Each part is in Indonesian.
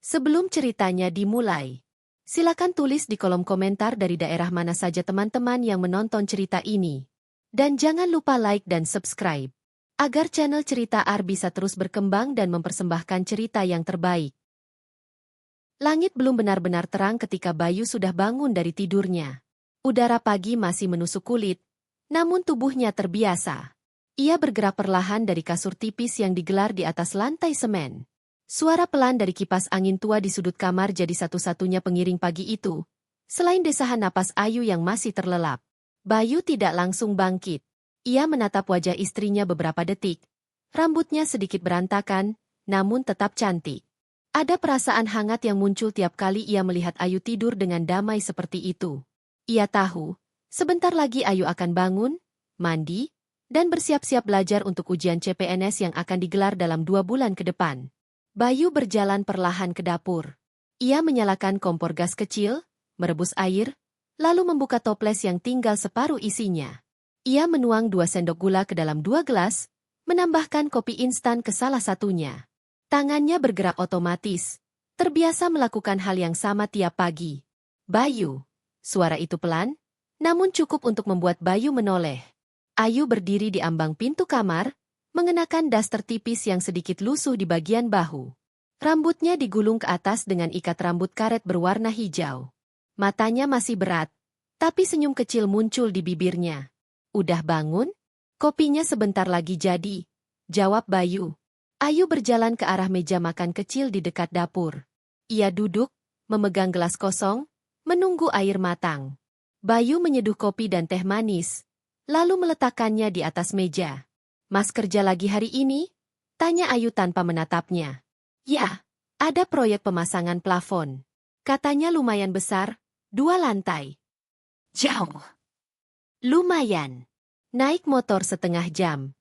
Sebelum ceritanya dimulai, silakan tulis di kolom komentar dari daerah mana saja teman-teman yang menonton cerita ini. Dan jangan lupa like dan subscribe, agar channel Cerita Ar bisa terus berkembang dan mempersembahkan cerita yang terbaik. Langit belum benar-benar terang ketika Bayu sudah bangun dari tidurnya. Udara pagi masih menusuk kulit, namun tubuhnya terbiasa. Ia bergerak perlahan dari kasur tipis yang digelar di atas lantai semen. Suara pelan dari kipas angin tua di sudut kamar jadi satu-satunya pengiring pagi itu, selain desahan napas Ayu yang masih terlelap. Bayu tidak langsung bangkit. Ia menatap wajah istrinya beberapa detik. Rambutnya sedikit berantakan, namun tetap cantik. Ada perasaan hangat yang muncul tiap kali ia melihat Ayu tidur dengan damai seperti itu. Ia tahu, sebentar lagi Ayu akan bangun, mandi, dan bersiap-siap belajar untuk ujian CPNS yang akan digelar dalam 2 bulan ke depan. Bayu berjalan perlahan ke dapur. Ia menyalakan kompor gas kecil, merebus air, lalu membuka toples yang tinggal separuh isinya. Ia menuang 2 sendok gula ke dalam 2 gelas, menambahkan kopi instan ke salah satunya. Tangannya bergerak otomatis, terbiasa melakukan hal yang sama tiap pagi. Bayu. Suara itu pelan, namun cukup untuk membuat Bayu menoleh. Ayu berdiri di ambang pintu kamar, mengenakan daster tipis yang sedikit lusuh di bagian bahu. Rambutnya digulung ke atas dengan ikat rambut karet berwarna hijau. Matanya masih berat, tapi senyum kecil muncul di bibirnya. Udah bangun? Kopinya sebentar lagi jadi, jawab Bayu. Ayu berjalan ke arah meja makan kecil di dekat dapur. Ia duduk, memegang gelas kosong, menunggu air matang. Bayu menyeduh kopi dan teh manis, lalu meletakkannya di atas meja. Mas kerja lagi hari ini? Tanya Ayu tanpa menatapnya. Ya, ada proyek pemasangan plafon. Katanya lumayan besar, 2 lantai. Jauh. Lumayan. Naik motor setengah jam.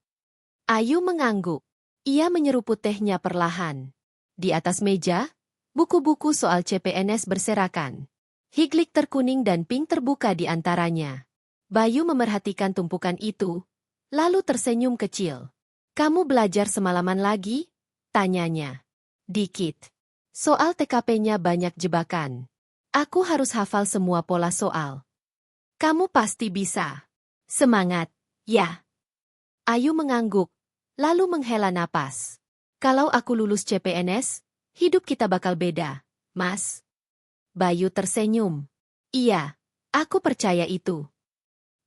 Ayu mengangguk. Ia menyeruput tehnya perlahan. Di atas meja, buku-buku soal CPNS berserakan. Higlik terkuning dan pink terbuka di antaranya. Bayu memerhatikan tumpukan itu, lalu tersenyum kecil. Kamu belajar semalaman lagi? Tanyanya. Dikit. Soal TKP-nya banyak jebakan. Aku harus hafal semua pola soal. Kamu pasti bisa. Semangat, ya. Ayu mengangguk, lalu menghela napas. Kalau aku lulus CPNS, hidup kita bakal beda, Mas. Bayu tersenyum. Iya, aku percaya itu.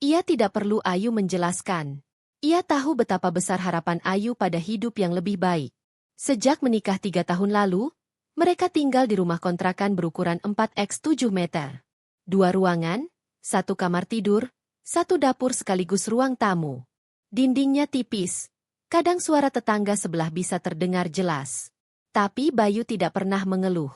Ia tidak perlu Ayu menjelaskan. Ia tahu betapa besar harapan Ayu pada hidup yang lebih baik. Sejak menikah 3 tahun lalu, mereka tinggal di rumah kontrakan berukuran 4x7 meter. 2 ruangan, 1 kamar tidur, 1 dapur sekaligus ruang tamu. Dindingnya tipis, kadang suara tetangga sebelah bisa terdengar jelas. Tapi Bayu tidak pernah mengeluh.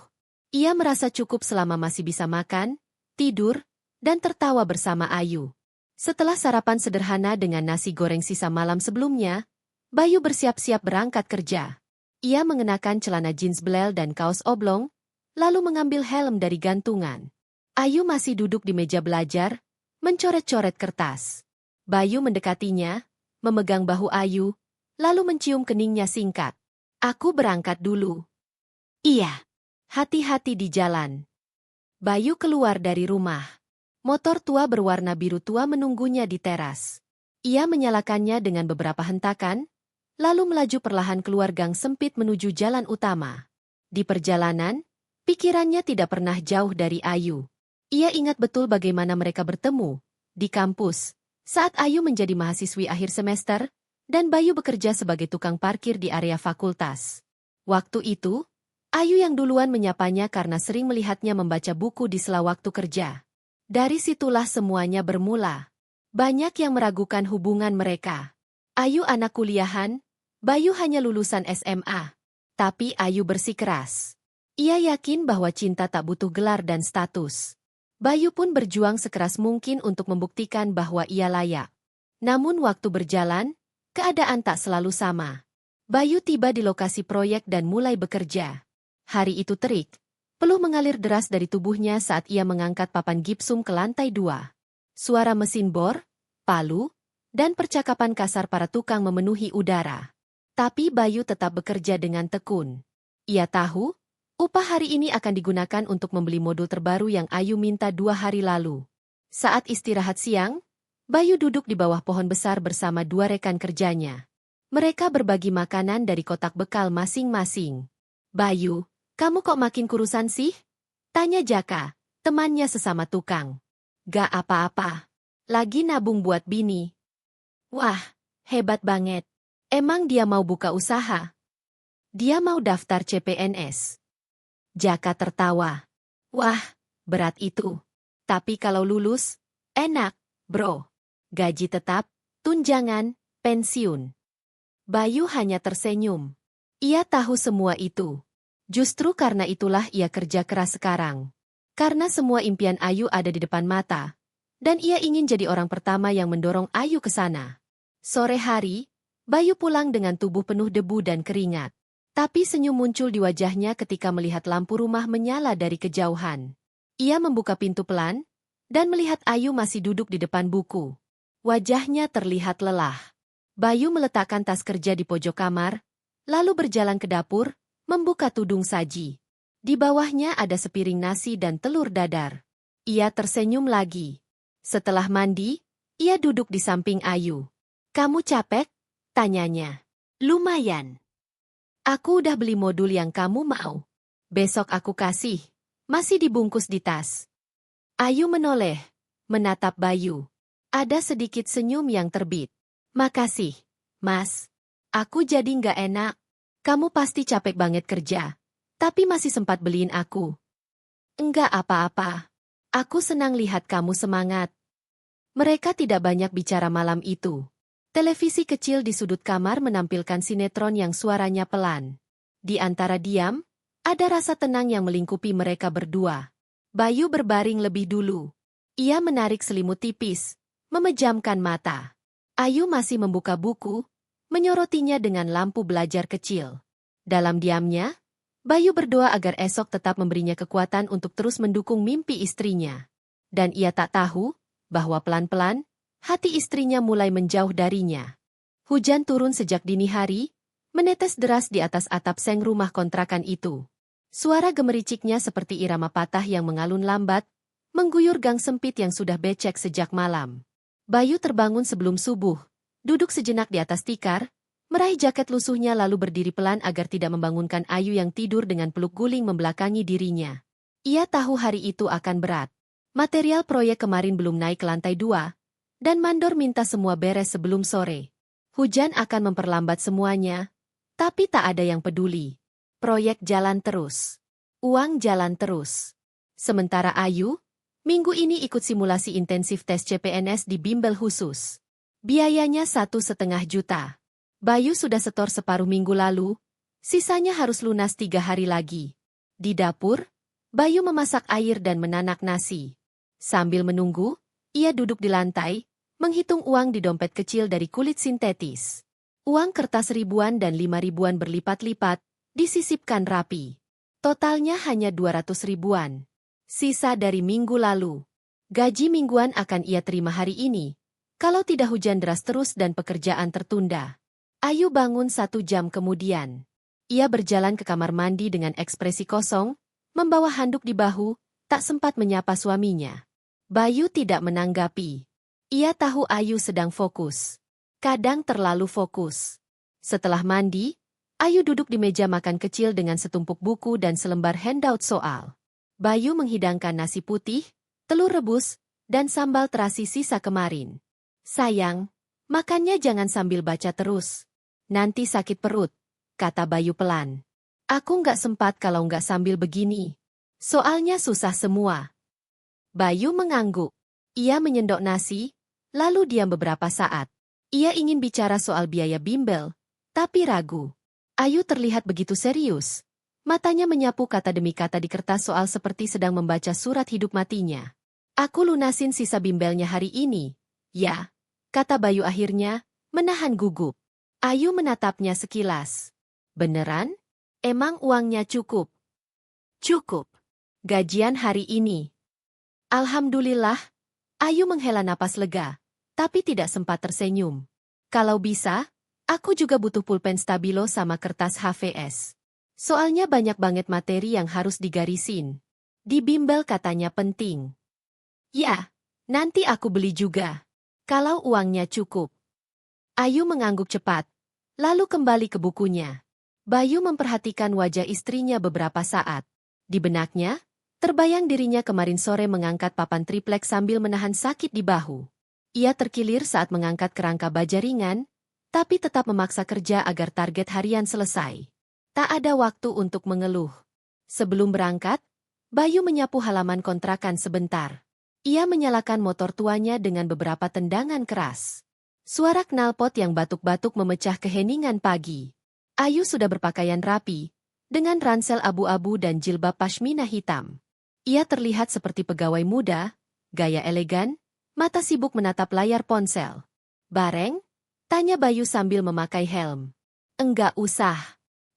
Ia merasa cukup selama masih bisa makan, tidur, dan tertawa bersama Ayu. Setelah sarapan sederhana dengan nasi goreng sisa malam sebelumnya, Bayu bersiap-siap berangkat kerja. Ia mengenakan celana jeans belel dan kaos oblong, lalu mengambil helm dari gantungan. Ayu masih duduk di meja belajar, mencoret-coret kertas. Bayu mendekatinya, memegang bahu Ayu, lalu mencium keningnya singkat. Aku berangkat dulu. Iya. Hati-hati di jalan. Bayu keluar dari rumah. Motor tua berwarna biru tua menunggunya di teras. Ia menyalakannya dengan beberapa hentakan, lalu melaju perlahan keluar gang sempit menuju jalan utama. Di perjalanan, pikirannya tidak pernah jauh dari Ayu. Ia ingat betul bagaimana mereka bertemu di kampus, saat Ayu menjadi mahasiswi akhir semester, dan Bayu bekerja sebagai tukang parkir di area fakultas. Waktu itu, Ayu yang duluan menyapanya karena sering melihatnya membaca buku di sela waktu kerja. Dari situlah semuanya bermula. Banyak yang meragukan hubungan mereka. Ayu anak kuliahan, Bayu hanya lulusan SMA. Tapi Ayu bersikeras. Ia yakin bahwa cinta tak butuh gelar dan status. Bayu pun berjuang sekeras mungkin untuk membuktikan bahwa ia layak. Namun waktu berjalan, keadaan tak selalu sama. Bayu tiba di lokasi proyek dan mulai bekerja. Hari itu terik. Peluh mengalir deras dari tubuhnya saat ia mengangkat papan gipsum ke lantai 2. Suara mesin bor, palu, dan percakapan kasar para tukang memenuhi udara. Tapi Bayu tetap bekerja dengan tekun. Ia tahu, Upah hari ini akan digunakan untuk membeli modul terbaru yang Ayu minta 2 hari lalu. Saat istirahat siang, Bayu duduk di bawah pohon besar bersama 2 rekan kerjanya. Mereka berbagi makanan dari kotak bekal masing-masing. "Bayu, kamu kok makin kurusan sih?" tanya Jaka, temannya sesama tukang. "Gak apa-apa. Lagi nabung buat bini." "Wah, hebat banget. Emang dia mau buka usaha?" "Dia mau daftar CPNS." Jaka tertawa. "Wah, berat itu. Tapi kalau lulus, enak, bro. Gaji tetap, tunjangan, pensiun." Bayu hanya tersenyum. Ia tahu semua itu. Justru karena itulah ia kerja keras sekarang. Karena semua impian Ayu ada di depan mata. Dan ia ingin jadi orang pertama yang mendorong Ayu ke sana. Sore hari, Bayu pulang dengan tubuh penuh debu dan keringat. Tapi senyum muncul di wajahnya ketika melihat lampu rumah menyala dari kejauhan. Ia membuka pintu pelan, dan melihat Ayu masih duduk di depan buku. Wajahnya terlihat lelah. Bayu meletakkan tas kerja di pojok kamar, lalu berjalan ke dapur, membuka tudung saji. Di bawahnya ada sepiring nasi dan telur dadar. Ia tersenyum lagi. Setelah mandi, ia duduk di samping Ayu. "Kamu capek?" tanyanya. "Lumayan. Aku udah beli modul yang kamu mau. Besok aku kasih. Masih dibungkus di tas." Ayu menoleh, menatap Bayu. Ada sedikit senyum yang terbit. "Makasih, Mas. Aku jadi nggak enak. Kamu pasti capek banget kerja. Tapi masih sempat beliin aku." "Enggak apa-apa. Aku senang lihat kamu semangat." Mereka tidak banyak bicara malam itu. Televisi kecil di sudut kamar menampilkan sinetron yang suaranya pelan. Di antara diam, ada rasa tenang yang melingkupi mereka berdua. Bayu berbaring lebih dulu. Ia menarik selimut tipis, memejamkan mata. Ayu masih membuka buku, menyorotinya dengan lampu belajar kecil. Dalam diamnya, Bayu berdoa agar esok tetap memberinya kekuatan untuk terus mendukung mimpi istrinya. Dan ia tak tahu bahwa pelan-pelan, hati istrinya mulai menjauh darinya. Hujan turun sejak dini hari, menetes deras di atas atap seng rumah kontrakan itu. Suara gemericiknya seperti irama patah yang mengalun lambat, mengguyur gang sempit yang sudah becek sejak malam. Bayu terbangun sebelum subuh, duduk sejenak di atas tikar, meraih jaket lusuhnya lalu berdiri pelan agar tidak membangunkan Ayu yang tidur dengan peluk guling membelakangi dirinya. Ia tahu hari itu akan berat. Material proyek kemarin belum naik ke lantai 2, dan mandor minta semua beres sebelum sore. Hujan akan memperlambat semuanya, tapi tak ada yang peduli. Proyek jalan terus. Uang jalan terus. Sementara Ayu, minggu ini ikut simulasi intensif tes CPNS di bimbel khusus. Biayanya 1,5 juta. Bayu sudah setor separuh minggu lalu, sisanya harus lunas 3 hari lagi. Di dapur, Bayu memasak air dan menanak nasi. Sambil menunggu, ia duduk di lantai, menghitung uang di dompet kecil dari kulit sintetis. Uang kertas ribuan dan 5 ribuan berlipat-lipat, disisipkan rapi. Totalnya hanya 200 ribuan. Sisa dari minggu lalu. Gaji mingguan akan ia terima hari ini, kalau tidak hujan deras terus dan pekerjaan tertunda. Ayu bangun 1 jam kemudian. Ia berjalan ke kamar mandi dengan ekspresi kosong, membawa handuk di bahu, tak sempat menyapa suaminya. Bayu tidak menanggapi. Ia tahu Ayu sedang fokus. Kadang terlalu fokus. Setelah mandi, Ayu duduk di meja makan kecil dengan setumpuk buku dan selembar handout soal. Bayu menghidangkan nasi putih, telur rebus, dan sambal terasi sisa kemarin. "Sayang, makannya jangan sambil baca terus. Nanti sakit perut," kata Bayu pelan. "Aku nggak sempat kalau nggak sambil begini. Soalnya susah semua." Bayu mengangguk. Ia menyendok nasi, lalu diam beberapa saat. Ia ingin bicara soal biaya bimbel, tapi ragu. Ayu terlihat begitu serius. Matanya menyapu kata demi kata di kertas soal seperti sedang membaca surat hidup matinya. "Aku lunasin sisa bimbelnya hari ini." "Ya," kata Bayu akhirnya, menahan gugup. Ayu menatapnya sekilas. "Beneran? Emang uangnya cukup?" "Cukup. Gajian hari ini." "Alhamdulillah." Ayu menghela napas lega, tapi tidak sempat tersenyum. "Kalau bisa, aku juga butuh pulpen stabilo sama kertas HVS." Soalnya banyak banget materi yang harus digarisin. Di bimbel katanya penting. Ya, nanti aku beli juga. Kalau uangnya cukup. Ayu mengangguk cepat, lalu kembali ke bukunya. Bayu memperhatikan wajah istrinya beberapa saat. Di benaknya, terbayang dirinya kemarin sore mengangkat papan triplek sambil menahan sakit di bahu. Ia terkilir saat mengangkat kerangka baja ringan, tapi tetap memaksa kerja agar target harian selesai. Tak ada waktu untuk mengeluh. Sebelum berangkat, Bayu menyapu halaman kontrakan sebentar. Ia menyalakan motor tuanya dengan beberapa tendangan keras. Suara knalpot yang batuk-batuk memecah keheningan pagi. Ayu sudah berpakaian rapi, dengan ransel abu-abu dan jilbab pashmina hitam. Ia terlihat seperti pegawai muda, gaya elegan, mata sibuk menatap layar ponsel. "Bareng?" tanya Bayu sambil memakai helm. "Enggak usah.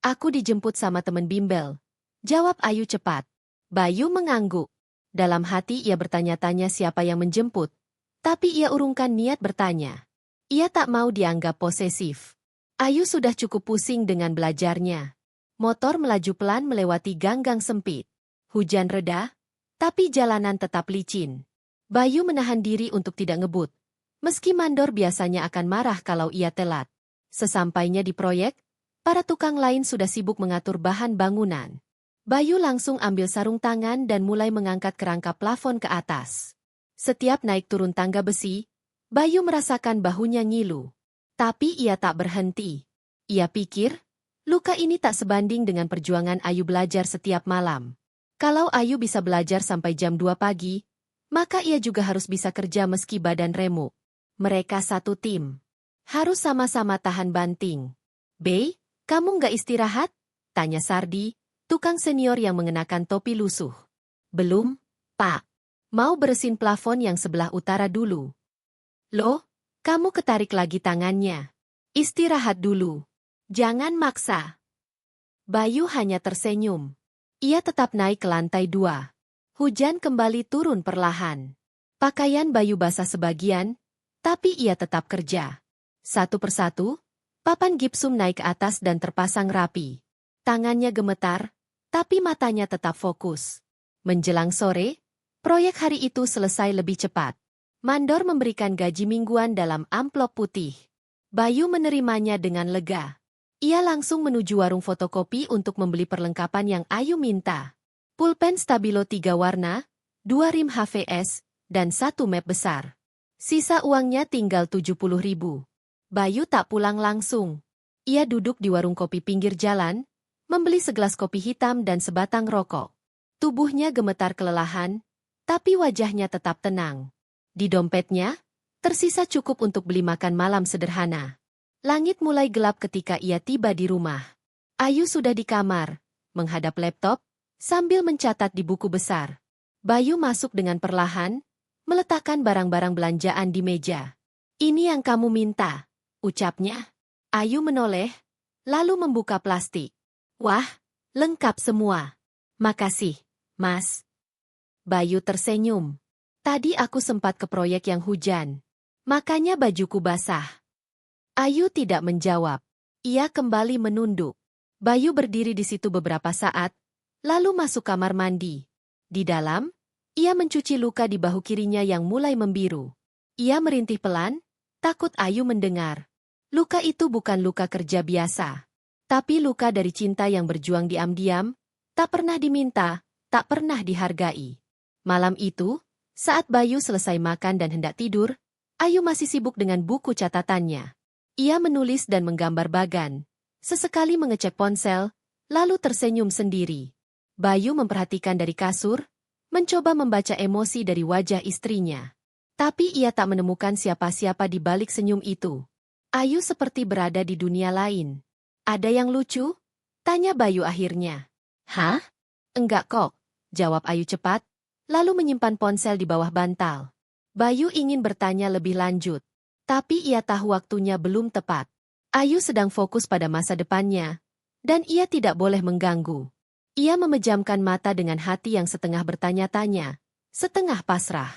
Aku dijemput sama temen bimbel," jawab Ayu cepat. Bayu mengangguk. Dalam hati ia bertanya-tanya siapa yang menjemput, tapi ia urungkan niat bertanya. Ia tak mau dianggap posesif. Ayu sudah cukup pusing dengan belajarnya. Motor melaju pelan melewati gang-gang sempit. Hujan reda, tapi jalanan tetap licin. Bayu menahan diri untuk tidak ngebut. Meski mandor biasanya akan marah kalau ia telat. Sesampainya di proyek, para tukang lain sudah sibuk mengatur bahan bangunan. Bayu langsung ambil sarung tangan dan mulai mengangkat kerangka plafon ke atas. Setiap naik turun tangga besi, Bayu merasakan bahunya ngilu. Tapi ia tak berhenti. Ia pikir, luka ini tak sebanding dengan perjuangan Ayu belajar setiap malam. Kalau Ayu bisa belajar sampai jam 2 pagi, maka ia juga harus bisa kerja meski badan remuk. Mereka satu tim. Harus sama-sama tahan banting. "Bey, kamu nggak istirahat?" tanya Sardi, tukang senior yang mengenakan topi lusuh. "Belum, Pak. Mau beresin plafon yang sebelah utara dulu." "Loh, kamu ketarik lagi tangannya. Istirahat dulu. Jangan maksa." Bayu hanya tersenyum. Ia tetap naik ke lantai 2. Hujan kembali turun perlahan. Pakaian Bayu basah sebagian, tapi ia tetap kerja. Satu persatu, papan gipsum naik ke atas dan terpasang rapi. Tangannya gemetar, tapi matanya tetap fokus. Menjelang sore, proyek hari itu selesai lebih cepat. Mandor memberikan gaji mingguan dalam amplop putih. Bayu menerimanya dengan lega. Ia langsung menuju warung fotokopi untuk membeli perlengkapan yang Ayu minta. Pulpen stabilo 3 warna, 2 rim HVS, dan 1 map besar. Sisa uangnya tinggal 70.000. Bayu tak pulang langsung. Ia duduk di warung kopi pinggir jalan, membeli segelas kopi hitam dan sebatang rokok. Tubuhnya gemetar kelelahan, tapi wajahnya tetap tenang. Di dompetnya, tersisa cukup untuk beli makan malam sederhana. Langit mulai gelap ketika ia tiba di rumah. Ayu sudah di kamar, menghadap laptop, sambil mencatat di buku besar. Bayu masuk dengan perlahan, meletakkan barang-barang belanjaan di meja. "Ini yang kamu minta," ucapnya. Ayu menoleh, lalu membuka plastik. "Wah, lengkap semua. Makasih, Mas." Bayu tersenyum. "Tadi aku sempat ke proyek yang hujan. Makanya bajuku basah." Ayu tidak menjawab. Ia kembali menunduk. Bayu berdiri di situ beberapa saat, lalu masuk kamar mandi. Di dalam, ia mencuci luka di bahu kirinya yang mulai membiru. Ia merintih pelan, takut Ayu mendengar. Luka itu bukan luka kerja biasa, tapi luka dari cinta yang berjuang diam-diam, tak pernah diminta, tak pernah dihargai. Malam itu, saat Bayu selesai makan dan hendak tidur, Ayu masih sibuk dengan buku catatannya. Ia menulis dan menggambar bagan, sesekali mengecek ponsel, lalu tersenyum sendiri. Bayu memperhatikan dari kasur, mencoba membaca emosi dari wajah istrinya. Tapi ia tak menemukan siapa-siapa di balik senyum itu. Ayu seperti berada di dunia lain. "Ada yang lucu?" tanya Bayu akhirnya. "Hah? Enggak kok," jawab Ayu cepat, lalu menyimpan ponsel di bawah bantal. Bayu ingin bertanya lebih lanjut, tapi ia tahu waktunya belum tepat. Ayu sedang fokus pada masa depannya, dan ia tidak boleh mengganggu. Ia memejamkan mata dengan hati yang setengah bertanya-tanya, setengah pasrah.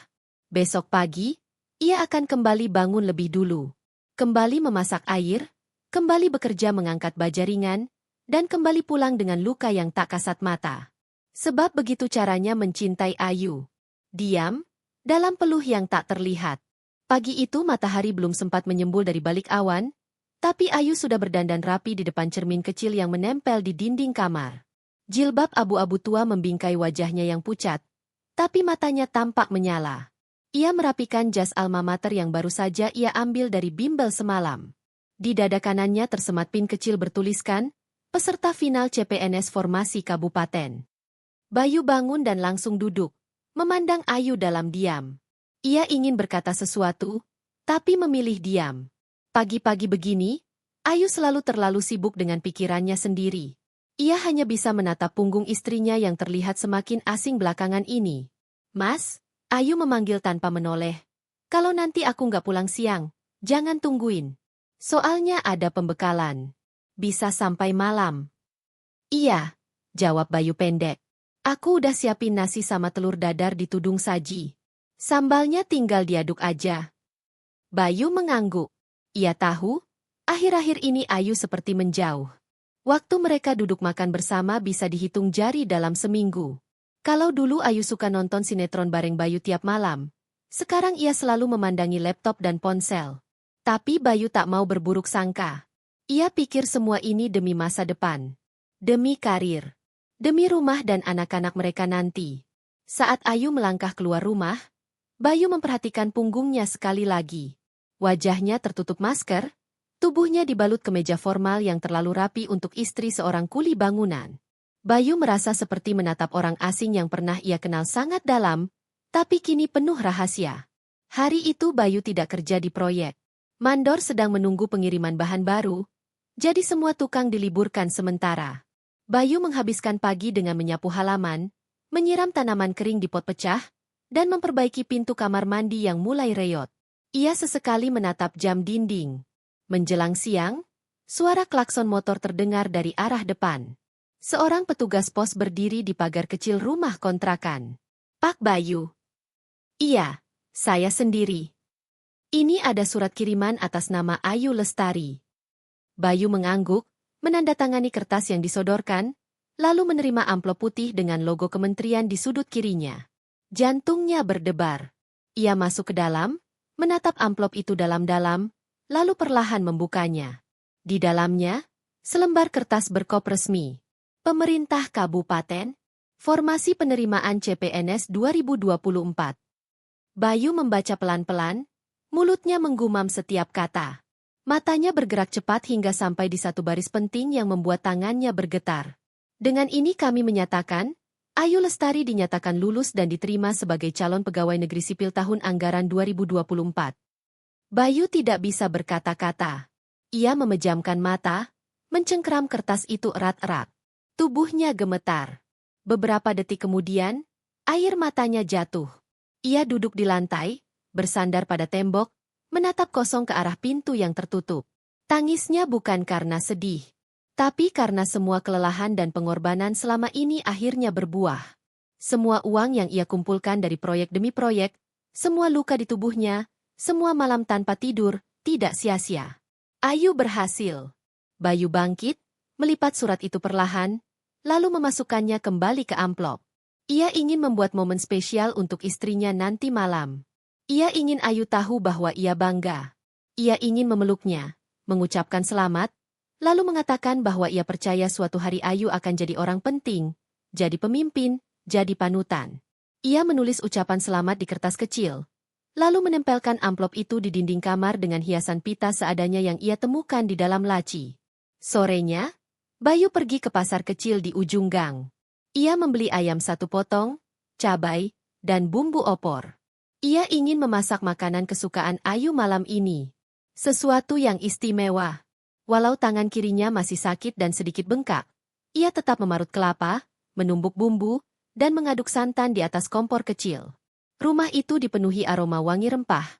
Besok pagi, ia akan kembali bangun lebih dulu. Kembali memasak air, kembali bekerja mengangkat baja ringan, dan kembali pulang dengan luka yang tak kasat mata. Sebab begitu caranya mencintai Ayu. Diam, dalam peluh yang tak terlihat. Pagi itu matahari belum sempat menyembul dari balik awan, tapi Ayu sudah berdandan rapi di depan cermin kecil yang menempel di dinding kamar. Jilbab abu-abu tua membingkai wajahnya yang pucat, tapi matanya tampak menyala. Ia merapikan jas alma mater yang baru saja ia ambil dari bimbel semalam. Di dada kanannya tersemat pin kecil bertuliskan, peserta final CPNS Formasi Kabupaten. Bayu bangun dan langsung duduk, memandang Ayu dalam diam. Ia ingin berkata sesuatu, tapi memilih diam. Pagi-pagi begini, Ayu selalu terlalu sibuk dengan pikirannya sendiri. Ia hanya bisa menatap punggung istrinya yang terlihat semakin asing belakangan ini. Mas, Ayu memanggil tanpa menoleh. Kalau nanti aku nggak pulang siang, jangan tungguin. Soalnya ada pembekalan. Bisa sampai malam. Iya, jawab Bayu pendek. Aku udah siapin nasi sama telur dadar di tudung saji. Sambalnya tinggal diaduk aja. Bayu mengangguk. Ia tahu, akhir-akhir ini Ayu seperti menjauh. Waktu mereka duduk makan bersama bisa dihitung jari dalam seminggu. Kalau dulu Ayu suka nonton sinetron bareng Bayu tiap malam, sekarang ia selalu memandangi laptop dan ponsel. Tapi Bayu tak mau berburuk sangka. Ia pikir semua ini demi masa depan. Demi karir. Demi rumah dan anak-anak mereka nanti. Saat Ayu melangkah keluar rumah, Bayu memperhatikan punggungnya sekali lagi. Wajahnya tertutup masker, tubuhnya dibalut kemeja formal yang terlalu rapi untuk istri seorang kuli bangunan. Bayu merasa seperti menatap orang asing yang pernah ia kenal sangat dalam, tapi kini penuh rahasia. Hari itu Bayu tidak kerja di proyek. Mandor sedang menunggu pengiriman bahan baru, jadi semua tukang diliburkan sementara. Bayu menghabiskan pagi dengan menyapu halaman, menyiram tanaman kering di pot pecah, dan memperbaiki pintu kamar mandi yang mulai reyot. Ia sesekali menatap jam dinding. Menjelang siang, suara klakson motor terdengar dari arah depan. Seorang petugas pos berdiri di pagar kecil rumah kontrakan. Pak Bayu. Iya, saya sendiri. Ini ada surat kiriman atas nama Ayu Lestari. Bayu mengangguk, menandatangani kertas yang disodorkan, lalu menerima amplop putih dengan logo kementerian di sudut kirinya. Jantungnya berdebar. Ia masuk ke dalam, menatap amplop itu dalam-dalam, lalu perlahan membukanya. Di dalamnya, selembar kertas berkop resmi. Pemerintah Kabupaten, Formasi Penerimaan CPNS 2024. Bayu membaca pelan-pelan, mulutnya menggumam setiap kata. Matanya bergerak cepat hingga sampai di satu baris penting yang membuat tangannya bergetar. Dengan ini kami menyatakan, Ayu Lestari dinyatakan lulus dan diterima sebagai calon pegawai negeri sipil tahun anggaran 2024. Bayu tidak bisa berkata-kata. Ia memejamkan mata, mencengkeram kertas itu erat-erat. Tubuhnya gemetar. Beberapa detik kemudian, air matanya jatuh. Ia duduk di lantai, bersandar pada tembok, menatap kosong ke arah pintu yang tertutup. Tangisnya bukan karena sedih, tapi karena semua kelelahan dan pengorbanan selama ini akhirnya berbuah. Semua uang yang ia kumpulkan dari proyek demi proyek, semua luka di tubuhnya, semua malam tanpa tidur, tidak sia-sia. Ayu berhasil. Bayu bangkit, melipat surat itu perlahan, lalu memasukkannya kembali ke amplop. Ia ingin membuat momen spesial untuk istrinya nanti malam. Ia ingin Ayu tahu bahwa ia bangga. Ia ingin memeluknya, mengucapkan selamat, lalu mengatakan bahwa ia percaya suatu hari Ayu akan jadi orang penting, jadi pemimpin, jadi panutan. Ia menulis ucapan selamat di kertas kecil, lalu menempelkan amplop itu di dinding kamar dengan hiasan pita seadanya yang ia temukan di dalam laci. Sorenya, Bayu pergi ke pasar kecil di ujung gang. Ia membeli ayam 1 potong, cabai, dan bumbu opor. Ia ingin memasak makanan kesukaan Ayu malam ini. Sesuatu yang istimewa. Walau tangan kirinya masih sakit dan sedikit bengkak, ia tetap memarut kelapa, menumbuk bumbu, dan mengaduk santan di atas kompor kecil. Rumah itu dipenuhi aroma wangi rempah,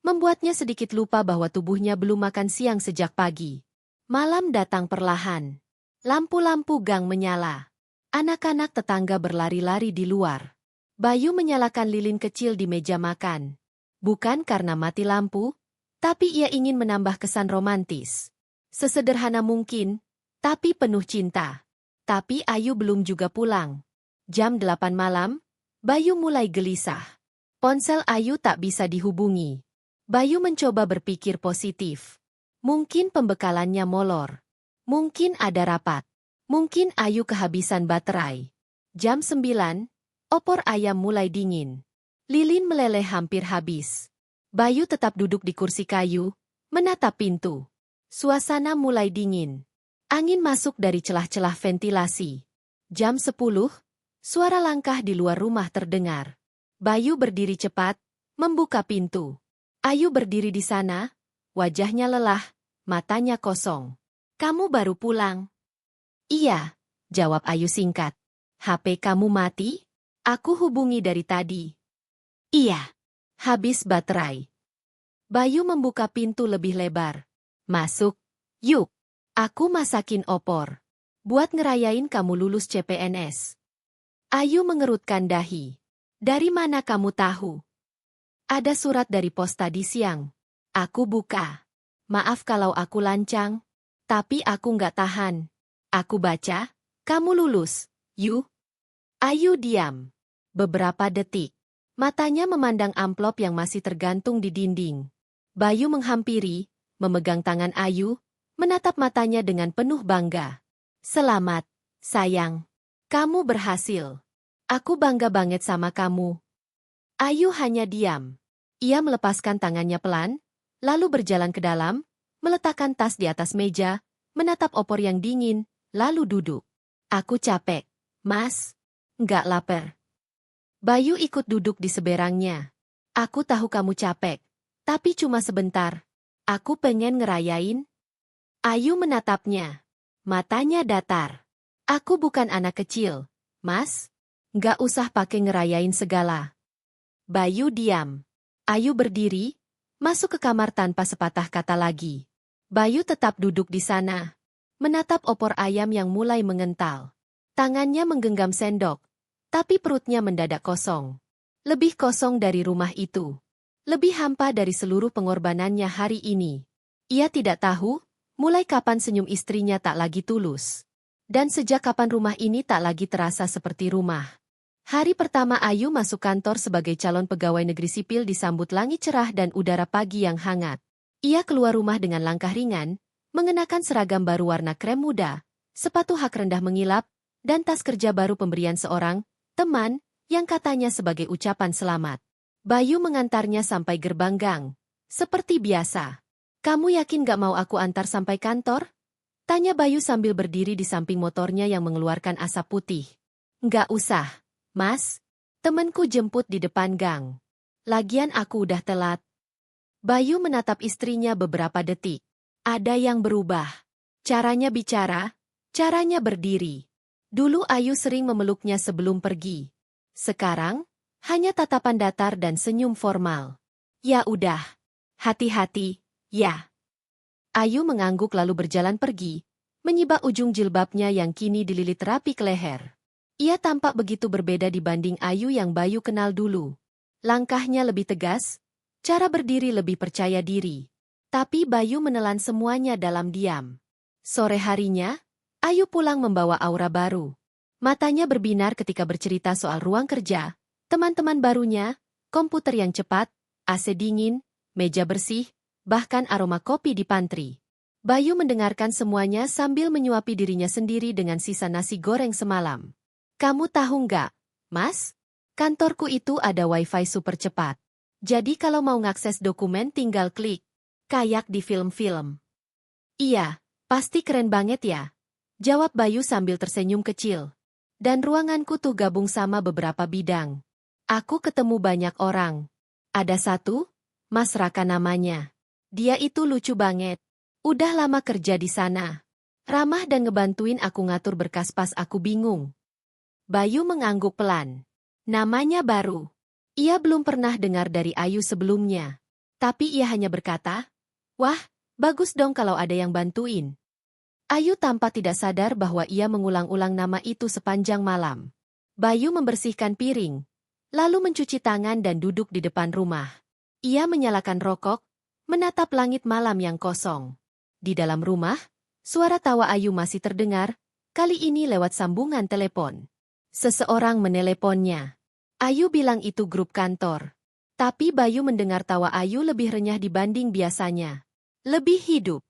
membuatnya sedikit lupa bahwa tubuhnya belum makan siang sejak pagi. Malam datang perlahan. Lampu-lampu gang menyala. Anak-anak tetangga berlari-lari di luar. Bayu menyalakan lilin kecil di meja makan. Bukan karena mati lampu, tapi ia ingin menambah kesan romantis. Sesederhana mungkin, tapi penuh cinta. Tapi Ayu belum juga pulang. Jam 8 malam, Bayu mulai gelisah. Ponsel Ayu tak bisa dihubungi. Bayu mencoba berpikir positif. Mungkin pembekalannya molor. Mungkin ada rapat. Mungkin Ayu kehabisan baterai. Jam 9, opor ayam mulai dingin. Lilin meleleh hampir habis. Bayu tetap duduk di kursi kayu, menatap pintu. Suasana mulai dingin. Angin masuk dari celah-celah ventilasi. Jam 10, suara langkah di luar rumah terdengar. Bayu berdiri cepat, membuka pintu. Ayu berdiri di sana, wajahnya lelah, matanya kosong. "Kamu baru pulang?" "Iya," jawab Ayu singkat. "HP kamu mati? Aku hubungi dari tadi." "Iya, habis baterai." Bayu membuka pintu lebih lebar. "Masuk, yuk. Aku masakin opor. Buat ngerayain kamu lulus CPNS." Ayu mengerutkan dahi. "Dari mana kamu tahu?" "Ada surat dari pos tadi siang." Aku buka. "Maaf kalau aku lancang, tapi aku nggak tahan. Aku baca, kamu lulus, yuk." Ayu diam. Beberapa detik. Matanya memandang amplop yang masih tergantung di dinding. Bayu menghampiri, memegang tangan Ayu, menatap matanya dengan penuh bangga. "Selamat, sayang. Kamu berhasil. Aku bangga banget sama kamu." Ayu hanya diam. Ia melepaskan tangannya pelan, lalu berjalan ke dalam, meletakkan tas di atas meja, menatap opor yang dingin, lalu duduk. "Aku capek, Mas. Nggak lapar." Bayu ikut duduk di seberangnya. "Aku tahu kamu capek, tapi cuma sebentar. Aku pengen ngerayain." Ayu menatapnya. Matanya datar. "Aku bukan anak kecil, Mas. Nggak usah pakai ngerayain segala." Bayu diam. Ayu berdiri, masuk ke kamar tanpa sepatah kata lagi. Bayu tetap duduk di sana, menatap opor ayam yang mulai mengental. Tangannya menggenggam sendok, tapi perutnya mendadak kosong. Lebih kosong dari rumah itu. Lebih hampa dari seluruh pengorbanannya hari ini. Ia tidak tahu, mulai kapan senyum istrinya tak lagi tulus. Dan sejak kapan rumah ini tak lagi terasa seperti rumah. Hari pertama Ayu masuk kantor sebagai calon pegawai negeri sipil disambut langit cerah dan udara pagi yang hangat. Ia keluar rumah dengan langkah ringan, mengenakan seragam baru warna krem muda, sepatu hak rendah mengilap, dan tas kerja baru pemberian seorang teman yang katanya sebagai ucapan selamat. Bayu mengantarnya sampai gerbang gang. Seperti biasa. "Kamu yakin gak mau aku antar sampai kantor?" tanya Bayu sambil berdiri di samping motornya yang mengeluarkan asap putih. "Nggak usah, Mas. Temenku jemput di depan gang. Lagian aku udah telat." Bayu menatap istrinya beberapa detik. Ada yang berubah. Caranya bicara, caranya berdiri. Dulu Ayu sering memeluknya sebelum pergi. Sekarang, hanya tatapan datar dan senyum formal. "Ya udah. Hati-hati, ya." Ayu mengangguk lalu berjalan pergi, menyibak ujung jilbabnya yang kini dililit rapi ke leher. Ia tampak begitu berbeda dibanding Ayu yang Bayu kenal dulu. Langkahnya lebih tegas, cara berdiri lebih percaya diri. Tapi Bayu menelan semuanya dalam diam. Sore harinya, Ayu pulang membawa aura baru. Matanya berbinar ketika bercerita soal ruang kerja, teman-teman barunya, komputer yang cepat, AC dingin, meja bersih, bahkan aroma kopi di pantry. Bayu mendengarkan semuanya sambil menyuapi dirinya sendiri dengan sisa nasi goreng semalam. "Kamu tahu nggak, Mas? Kantorku itu ada wifi super cepat. Jadi kalau mau ngakses dokumen tinggal klik. Kayak di film-film." "Iya, pasti keren banget ya," jawab Bayu sambil tersenyum kecil. "Dan ruanganku tuh gabung sama beberapa bidang. Aku ketemu banyak orang. Ada satu, Mas Raka namanya. Dia itu lucu banget. Udah lama kerja di sana. Ramah dan ngebantuin aku ngatur berkas pas aku bingung." Bayu mengangguk pelan. Namanya baru. Ia belum pernah dengar dari Ayu sebelumnya. Tapi ia hanya berkata, "Wah, bagus dong kalau ada yang bantuin." Ayu tampak tidak sadar bahwa ia mengulang-ulang nama itu sepanjang malam. Bayu membersihkan piring, lalu mencuci tangan dan duduk di depan rumah. Ia menyalakan rokok, menatap langit malam yang kosong. Di dalam rumah, Suara tawa Ayu masih terdengar, kali ini lewat sambungan telepon. Seseorang meneleponnya. Ayu bilang itu grup kantor. Tapi Bayu mendengar tawa Ayu lebih renyah dibanding biasanya. Lebih hidup.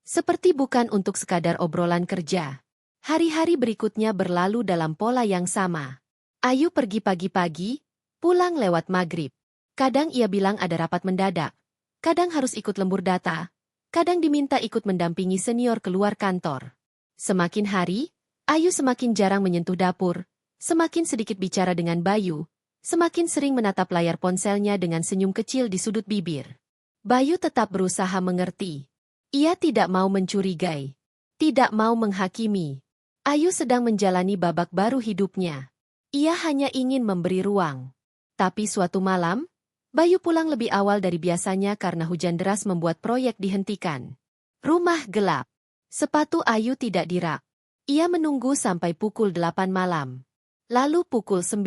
Seperti bukan untuk sekadar obrolan kerja. Hari-hari berikutnya berlalu dalam pola yang sama. Ayu pergi pagi-pagi, pulang lewat maghrib. Kadang ia bilang ada rapat mendadak. Kadang harus ikut lembur data. Kadang diminta ikut mendampingi senior keluar kantor. Semakin hari, Ayu semakin jarang menyentuh dapur, semakin sedikit bicara dengan Bayu, semakin sering menatap layar ponselnya dengan senyum kecil di sudut bibir. Bayu tetap berusaha mengerti. Ia tidak mau mencurigai, tidak mau menghakimi. Ayu sedang menjalani babak baru hidupnya. Ia hanya ingin memberi ruang. Tapi suatu malam, Bayu pulang lebih awal dari biasanya karena hujan deras membuat proyek dihentikan. Rumah gelap. Sepatu Ayu tidak dirak. Ia menunggu sampai pukul 8 malam. Lalu pukul 9.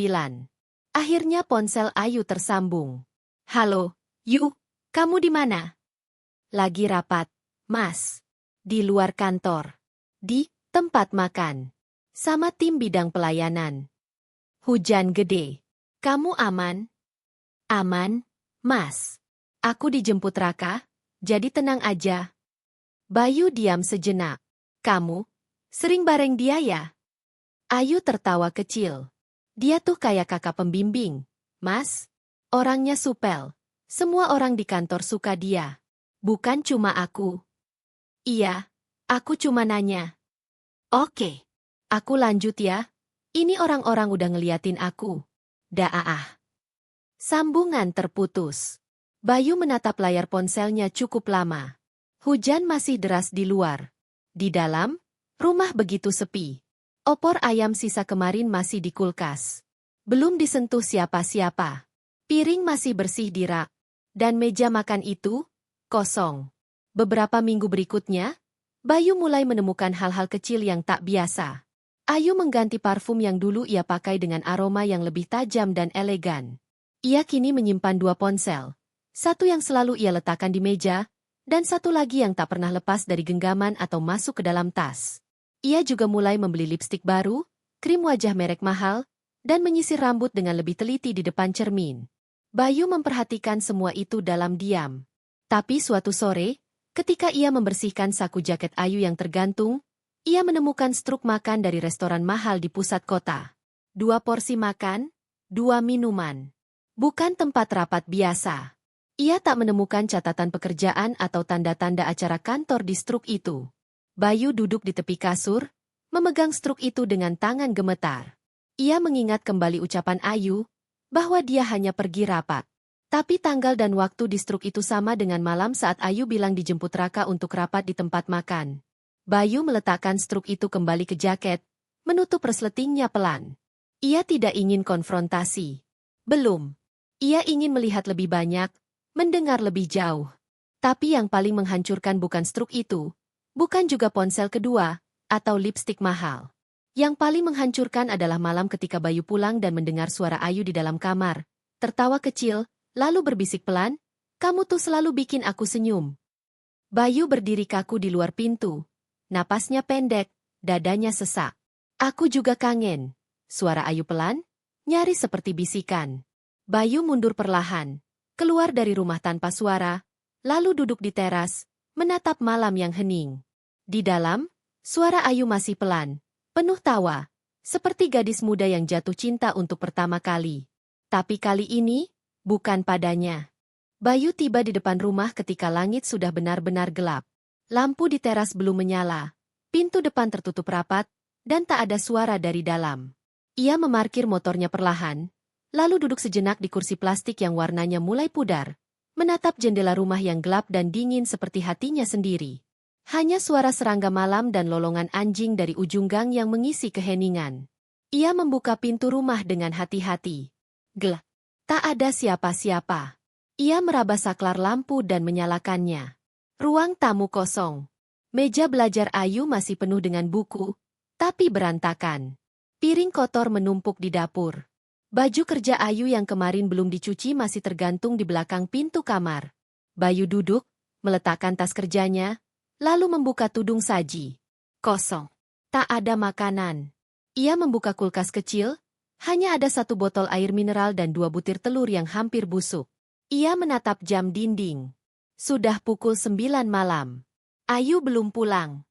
Akhirnya ponsel Ayu tersambung. Halo, Yu, kamu di mana? Lagi rapat, Mas. Di luar kantor. Di tempat makan. Sama tim bidang pelayanan. Hujan gede. Kamu aman? Aman, Mas. Aku dijemput Raka, jadi tenang aja. Bayu diam sejenak. Kamu sering bareng dia ya? Ayu tertawa kecil. Dia tuh kayak kakak pembimbing, Mas. Orangnya supel. Semua orang di kantor suka dia. Bukan cuma aku. Iya, aku cuma nanya. Oke. Aku lanjut ya. Ini orang-orang udah ngeliatin aku. Dah. Sambungan terputus. Bayu menatap layar ponselnya cukup lama. Hujan masih deras di luar. Di dalam, rumah begitu sepi. Opor ayam sisa kemarin masih di kulkas. Belum disentuh siapa-siapa. Piring masih bersih di rak. Dan meja makan itu, kosong. Beberapa minggu berikutnya, Bayu mulai menemukan hal-hal kecil yang tak biasa. Ayu mengganti parfum yang dulu ia pakai dengan aroma yang lebih tajam dan elegan. Ia kini menyimpan 2 ponsel. Satu yang selalu ia letakkan di meja, dan satu lagi yang tak pernah lepas dari genggaman atau masuk ke dalam tas. Ia juga mulai membeli lipstik baru, krim wajah merek mahal, dan menyisir rambut dengan lebih teliti di depan cermin. Bayu memperhatikan semua itu dalam diam. Tapi suatu sore, ketika ia membersihkan saku jaket Ayu yang tergantung, ia menemukan struk makan dari restoran mahal di pusat kota. 2 porsi makan, 2 minuman. Bukan tempat rapat biasa. Ia tak menemukan catatan pekerjaan atau tanda-tanda acara kantor di struk itu. Bayu duduk di tepi kasur, memegang struk itu dengan tangan gemetar. Ia mengingat kembali ucapan Ayu, bahwa dia hanya pergi rapat. Tapi tanggal dan waktu di struk itu sama dengan malam saat Ayu bilang dijemput Raka untuk rapat di tempat makan. Bayu meletakkan struk itu kembali ke jaket, menutup resletingnya pelan. Ia tidak ingin konfrontasi. Belum. Ia ingin melihat lebih banyak, mendengar lebih jauh. Tapi yang paling menghancurkan bukan struk itu, bukan juga ponsel kedua, atau lipstik mahal. Yang paling menghancurkan adalah malam ketika Bayu pulang dan mendengar suara Ayu di dalam kamar, tertawa kecil, lalu berbisik pelan, "Kamu tuh selalu bikin aku senyum." Bayu berdiri kaku di luar pintu. Napasnya pendek, dadanya sesak. "Aku juga kangen." Suara Ayu pelan, nyaris seperti bisikan. Bayu mundur perlahan, keluar dari rumah tanpa suara, lalu duduk di teras, menatap malam yang hening. Di dalam, suara Ayu masih pelan, penuh tawa, seperti gadis muda yang jatuh cinta untuk pertama kali. Tapi kali ini, bukan padanya. Bayu tiba di depan rumah ketika langit sudah benar-benar gelap. Lampu di teras belum menyala, pintu depan tertutup rapat, dan tak ada suara dari dalam. Ia memarkir motornya perlahan, lalu duduk sejenak di kursi plastik yang warnanya mulai pudar, menatap jendela rumah yang gelap dan dingin seperti hatinya sendiri. Hanya suara serangga malam dan lolongan anjing dari ujung gang yang mengisi keheningan. Ia membuka pintu rumah dengan hati-hati. Gelap. Tak ada siapa-siapa. Ia meraba saklar lampu dan menyalakannya. Ruang tamu kosong. Meja belajar Ayu masih penuh dengan buku, tapi berantakan. Piring kotor menumpuk di dapur. Baju kerja Ayu yang kemarin belum dicuci masih tergantung di belakang pintu kamar. Bayu duduk, meletakkan tas kerjanya, lalu membuka tudung saji. Kosong. Tak ada makanan. Ia membuka kulkas kecil, hanya ada 1 botol air mineral dan 2 butir telur yang hampir busuk. Ia menatap jam dinding. Sudah pukul 9 malam. Ayu belum pulang.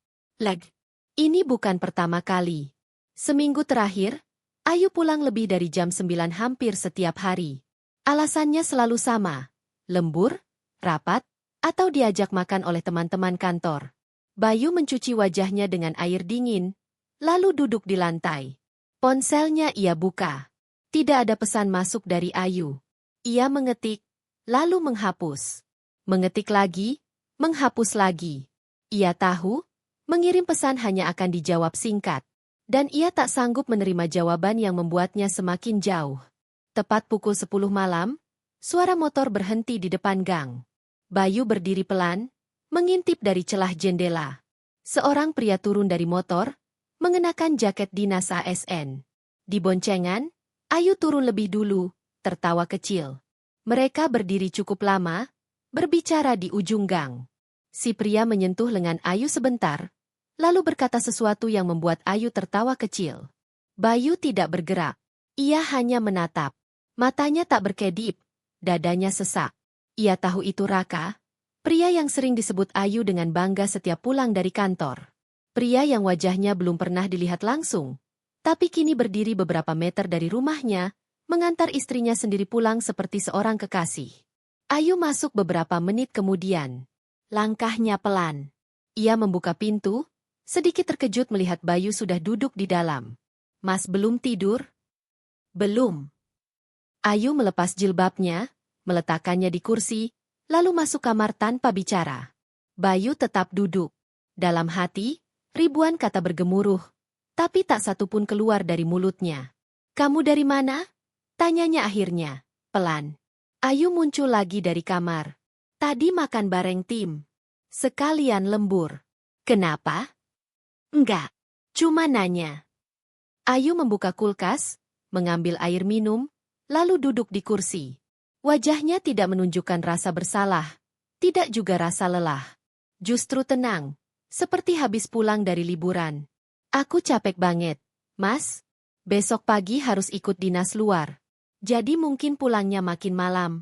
Ini bukan pertama kali. Seminggu terakhir, Ayu pulang lebih dari jam 9 hampir setiap hari. Alasannya selalu sama. Lembur, rapat, atau diajak makan oleh teman-teman kantor. Bayu mencuci wajahnya dengan air dingin, lalu duduk di lantai. Ponselnya ia buka. Tidak ada pesan masuk dari Ayu. Ia mengetik, lalu menghapus. Mengetik lagi, menghapus lagi. Ia tahu, mengirim pesan hanya akan dijawab singkat. Dan ia tak sanggup menerima jawaban yang membuatnya semakin jauh. Tepat pukul 10 malam, suara motor berhenti di depan gang. Bayu berdiri pelan, mengintip dari celah jendela. Seorang pria turun dari motor, mengenakan jaket dinas ASN. Di boncengan, Ayu turun lebih dulu, tertawa kecil. Mereka berdiri cukup lama, berbicara di ujung gang. Si pria menyentuh lengan Ayu sebentar, lalu berkata sesuatu yang membuat Ayu tertawa kecil. Bayu tidak bergerak. Ia hanya menatap. Matanya tak berkedip, dadanya sesak. Ia tahu itu Raka, pria yang sering disebut Ayu dengan bangga setiap pulang dari kantor. Pria yang wajahnya belum pernah dilihat langsung, tapi kini berdiri beberapa meter dari rumahnya, mengantar istrinya sendiri pulang seperti seorang kekasih. Ayu masuk beberapa menit kemudian. Langkahnya pelan. Ia membuka pintu, sedikit terkejut melihat Bayu sudah duduk di dalam. Mas belum tidur? Belum. Ayu melepas jilbabnya, meletakkannya di kursi, lalu masuk kamar tanpa bicara. Bayu tetap duduk. Dalam hati, ribuan kata bergemuruh, tapi tak satu pun keluar dari mulutnya. Kamu dari mana? Tanyanya akhirnya, pelan. Ayu muncul lagi dari kamar. Tadi makan bareng tim. Sekalian lembur. Kenapa? Enggak. Cuma nanya. Ayu membuka kulkas, mengambil air minum, lalu duduk di kursi. Wajahnya tidak menunjukkan rasa bersalah, tidak juga rasa lelah. Justru tenang, seperti habis pulang dari liburan. Aku capek banget, Mas. Besok pagi harus ikut dinas luar. Jadi mungkin pulangnya makin malam.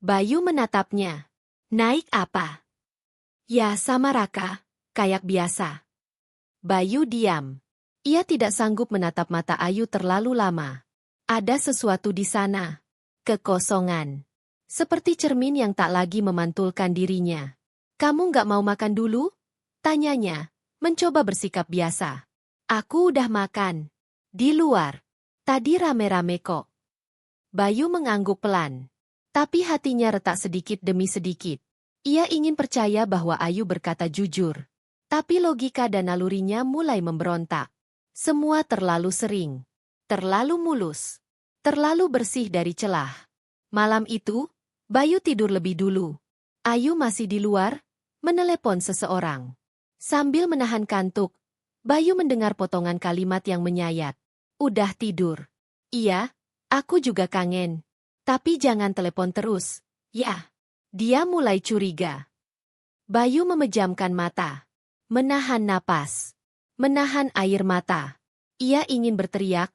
Bayu menatapnya. Naik apa? Ya sama Raka, kayak biasa. Bayu diam. Ia tidak sanggup menatap mata Ayu terlalu lama. Ada sesuatu di sana. Kekosongan. Seperti cermin yang tak lagi memantulkan dirinya. Kamu nggak mau makan dulu? Tanyanya, mencoba bersikap biasa. Aku udah makan. Di luar. Tadi rame-rame kok. Bayu mengangguk pelan. Tapi hatinya retak sedikit demi sedikit. Ia ingin percaya bahwa Ayu berkata jujur. Tapi logika dan nalurinya mulai memberontak. Semua terlalu sering. Terlalu mulus. Terlalu bersih dari celah. Malam itu, Bayu tidur lebih dulu. Ayu masih di luar, menelepon seseorang. Sambil menahan kantuk, Bayu mendengar potongan kalimat yang menyayat. Udah tidur. Iya, aku juga kangen. Tapi jangan telepon terus, ya. Dia mulai curiga. Bayu memejamkan mata. Menahan napas. Menahan air mata. Ia ingin berteriak,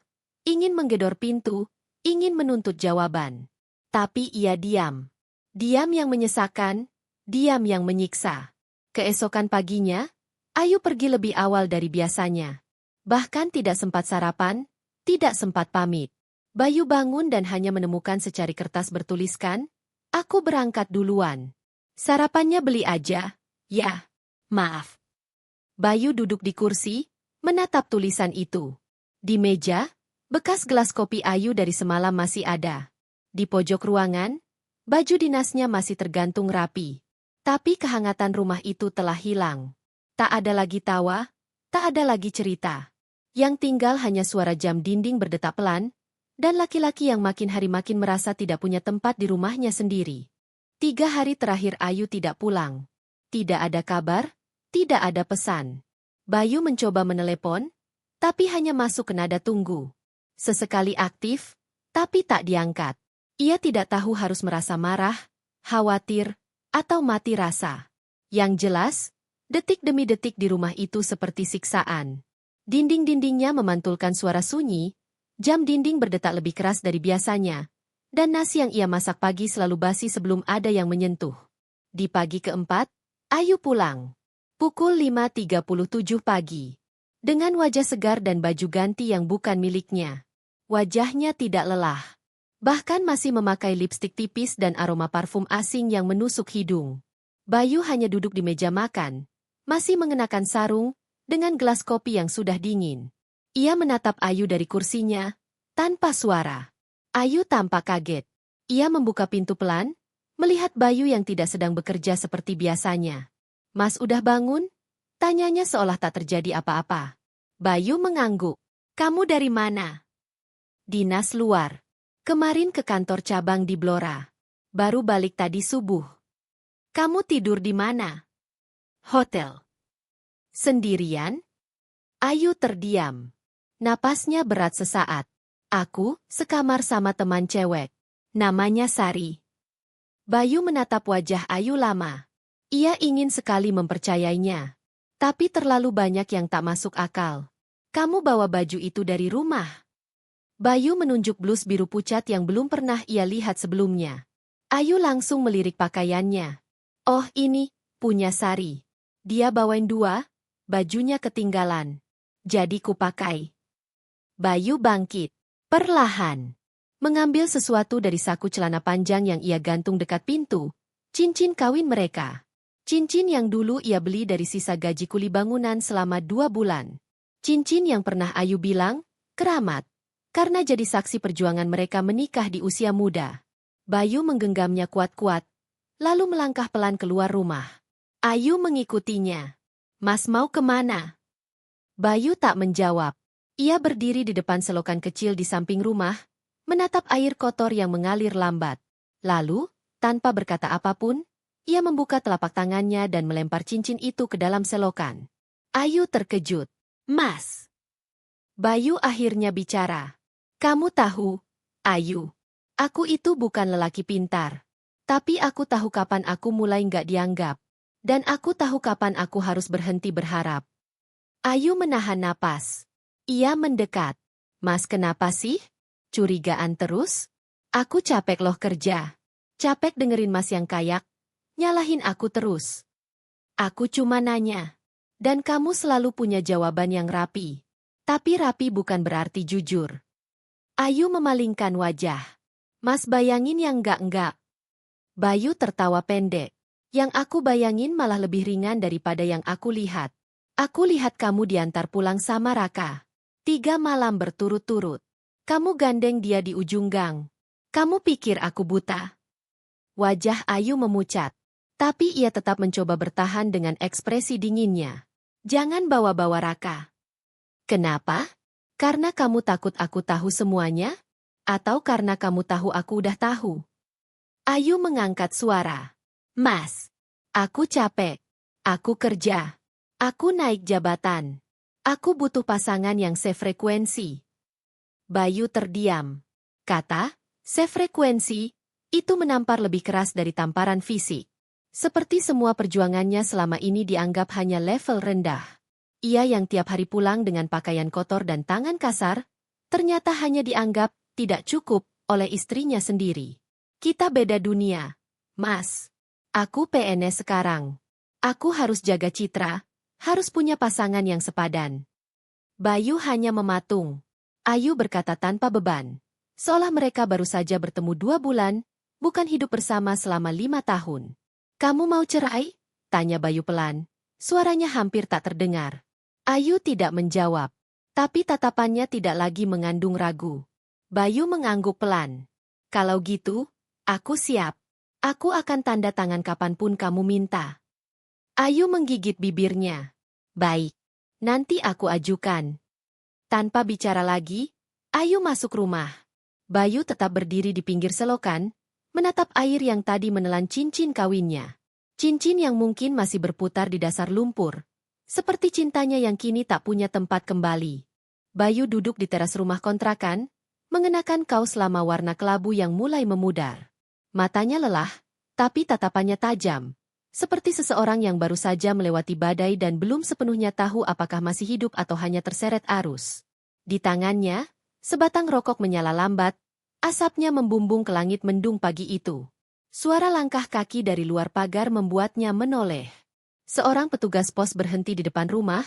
ingin menggedor pintu, ingin menuntut jawaban. Tapi ia diam. Diam yang menyesakkan, diam yang menyiksa. Keesokan paginya, Ayu pergi lebih awal dari biasanya. Bahkan tidak sempat sarapan, tidak sempat pamit. Bayu bangun dan hanya menemukan secari kertas bertuliskan, "Aku berangkat duluan." Sarapannya beli aja. Ya, maaf. Bayu duduk di kursi, menatap tulisan itu. Di meja, bekas gelas kopi Ayu dari semalam masih ada. Di pojok ruangan, baju dinasnya masih tergantung rapi. Tapi kehangatan rumah itu telah hilang. Tak ada lagi tawa, tak ada lagi cerita. Yang tinggal hanya suara jam dinding berdetak pelan, dan laki-laki yang makin hari makin merasa tidak punya tempat di rumahnya sendiri. 3 hari terakhir Ayu tidak pulang. Tidak ada kabar, tidak ada pesan. Bayu mencoba menelepon, tapi hanya masuk ke nada tunggu. Sesekali aktif, tapi tak diangkat. Ia tidak tahu harus merasa marah, khawatir, atau mati rasa. Yang jelas, Detik demi detik di rumah itu seperti siksaan. Dinding-dindingnya memantulkan suara sunyi, jam dinding berdetak lebih keras dari biasanya, dan nasi yang ia masak pagi selalu basi sebelum ada yang menyentuh. Di pagi keempat, Ayu pulang. Pukul 5.37 pagi. Dengan wajah segar dan baju ganti yang bukan miliknya. Wajahnya tidak lelah. Bahkan masih memakai lipstik tipis dan aroma parfum asing yang menusuk hidung. Bayu hanya duduk di meja makan, masih mengenakan sarung, dengan gelas kopi yang sudah dingin. Ia menatap Ayu dari kursinya, tanpa suara. Ayu tampak kaget. Ia membuka pintu pelan, melihat Bayu yang tidak sedang bekerja seperti biasanya. "Mas udah bangun?" Tanyanya seolah tak terjadi apa-apa. Bayu mengangguk. "Kamu dari mana?" "Dinas luar. Kemarin ke kantor cabang di Blora. Baru balik tadi subuh." "Kamu tidur di mana?" "Hotel." "Sendirian?" Ayu terdiam. Napasnya berat sesaat. "Aku, sekamar sama teman cewek. Namanya Sari." Bayu menatap wajah Ayu lama. Ia ingin sekali mempercayainya. Tapi terlalu banyak yang tak masuk akal. "Kamu bawa baju itu dari rumah?" Bayu menunjuk blus biru pucat yang belum pernah ia lihat sebelumnya. Ayu langsung melirik pakaiannya. "Oh ini, punya Sari. Dia bawain 2, bajunya ketinggalan. Jadi kupakai." Bayu bangkit. Perlahan. Mengambil sesuatu dari saku celana panjang yang ia gantung dekat pintu. Cincin kawin mereka. Cincin yang dulu ia beli dari sisa gaji kuli bangunan selama 2 bulan. Cincin yang pernah Ayu bilang, keramat. Karena jadi saksi perjuangan mereka menikah di usia muda. Bayu menggenggamnya kuat-kuat, lalu melangkah pelan keluar rumah. Ayu mengikutinya. "Mas mau kemana?" Bayu tak menjawab. Ia berdiri di depan selokan kecil di samping rumah, menatap air kotor yang mengalir lambat. Lalu, tanpa berkata apapun, ia membuka telapak tangannya dan melempar cincin itu ke dalam selokan. Ayu terkejut. "Mas." Bayu akhirnya bicara. "Kamu tahu, Ayu, aku itu bukan lelaki pintar. Tapi aku tahu kapan aku mulai nggak dianggap. Dan aku tahu kapan aku harus berhenti berharap." Ayu menahan napas. Ia mendekat. "Mas kenapa sih? Curigaan terus? Aku capek loh kerja. Capek dengerin mas yang kayak, nyalahin aku terus. Aku cuma nanya. Dan kamu selalu punya jawaban yang rapi. Tapi rapi bukan berarti jujur." Ayu memalingkan wajah. "Mas bayangin yang enggak-enggak." Bayu tertawa pendek. "Yang aku bayangin malah lebih ringan daripada yang aku lihat. Aku lihat kamu diantar pulang sama Raka. 3 malam berturut-turut. Kamu gandeng dia di ujung gang. Kamu pikir aku buta?" Wajah Ayu memucat. Tapi ia tetap mencoba bertahan dengan ekspresi dinginnya. "Jangan bawa-bawa Raka." "Kenapa? Karena kamu takut aku tahu semuanya? Atau karena kamu tahu aku udah tahu?" Ayu mengangkat suara. "Mas, aku capek. Aku kerja. Aku naik jabatan. Aku butuh pasangan yang sefrekuensi." Bayu terdiam. Kata, sefrekuensi, itu menampar lebih keras dari tamparan fisik. Seperti semua perjuangannya selama ini dianggap hanya level rendah. Ia yang tiap hari pulang dengan pakaian kotor dan tangan kasar, ternyata hanya dianggap tidak cukup oleh istrinya sendiri. "Kita beda dunia, Mas. Aku PNS sekarang. Aku harus jaga citra, harus punya pasangan yang sepadan." Bayu hanya mematung. Ayu berkata tanpa beban. Seolah mereka baru saja bertemu 2 bulan, bukan hidup bersama selama 5 tahun. "Kamu mau cerai?" tanya Bayu pelan. Suaranya hampir tak terdengar. Ayu tidak menjawab. Tapi tatapannya tidak lagi mengandung ragu. Bayu mengangguk pelan. "Kalau gitu, aku siap. Aku akan tanda tangan kapanpun kamu minta." Ayu menggigit bibirnya. "Baik. Nanti aku ajukan." Tanpa bicara lagi, Ayu masuk rumah. Bayu tetap berdiri di pinggir selokan, menatap air yang tadi menelan cincin kawinnya. Cincin yang mungkin masih berputar di dasar lumpur. Seperti cintanya yang kini tak punya tempat kembali. Bayu duduk di teras rumah kontrakan, mengenakan kaos lama warna kelabu yang mulai memudar. Matanya lelah, tapi tatapannya tajam. seperti seseorang yang baru saja melewati badai dan belum sepenuhnya tahu apakah masih hidup atau hanya terseret arus. Di tangannya, sebatang rokok menyala lambat, asapnya membumbung ke langit mendung pagi itu. Suara langkah kaki dari luar pagar membuatnya menoleh. Seorang petugas pos berhenti di depan rumah,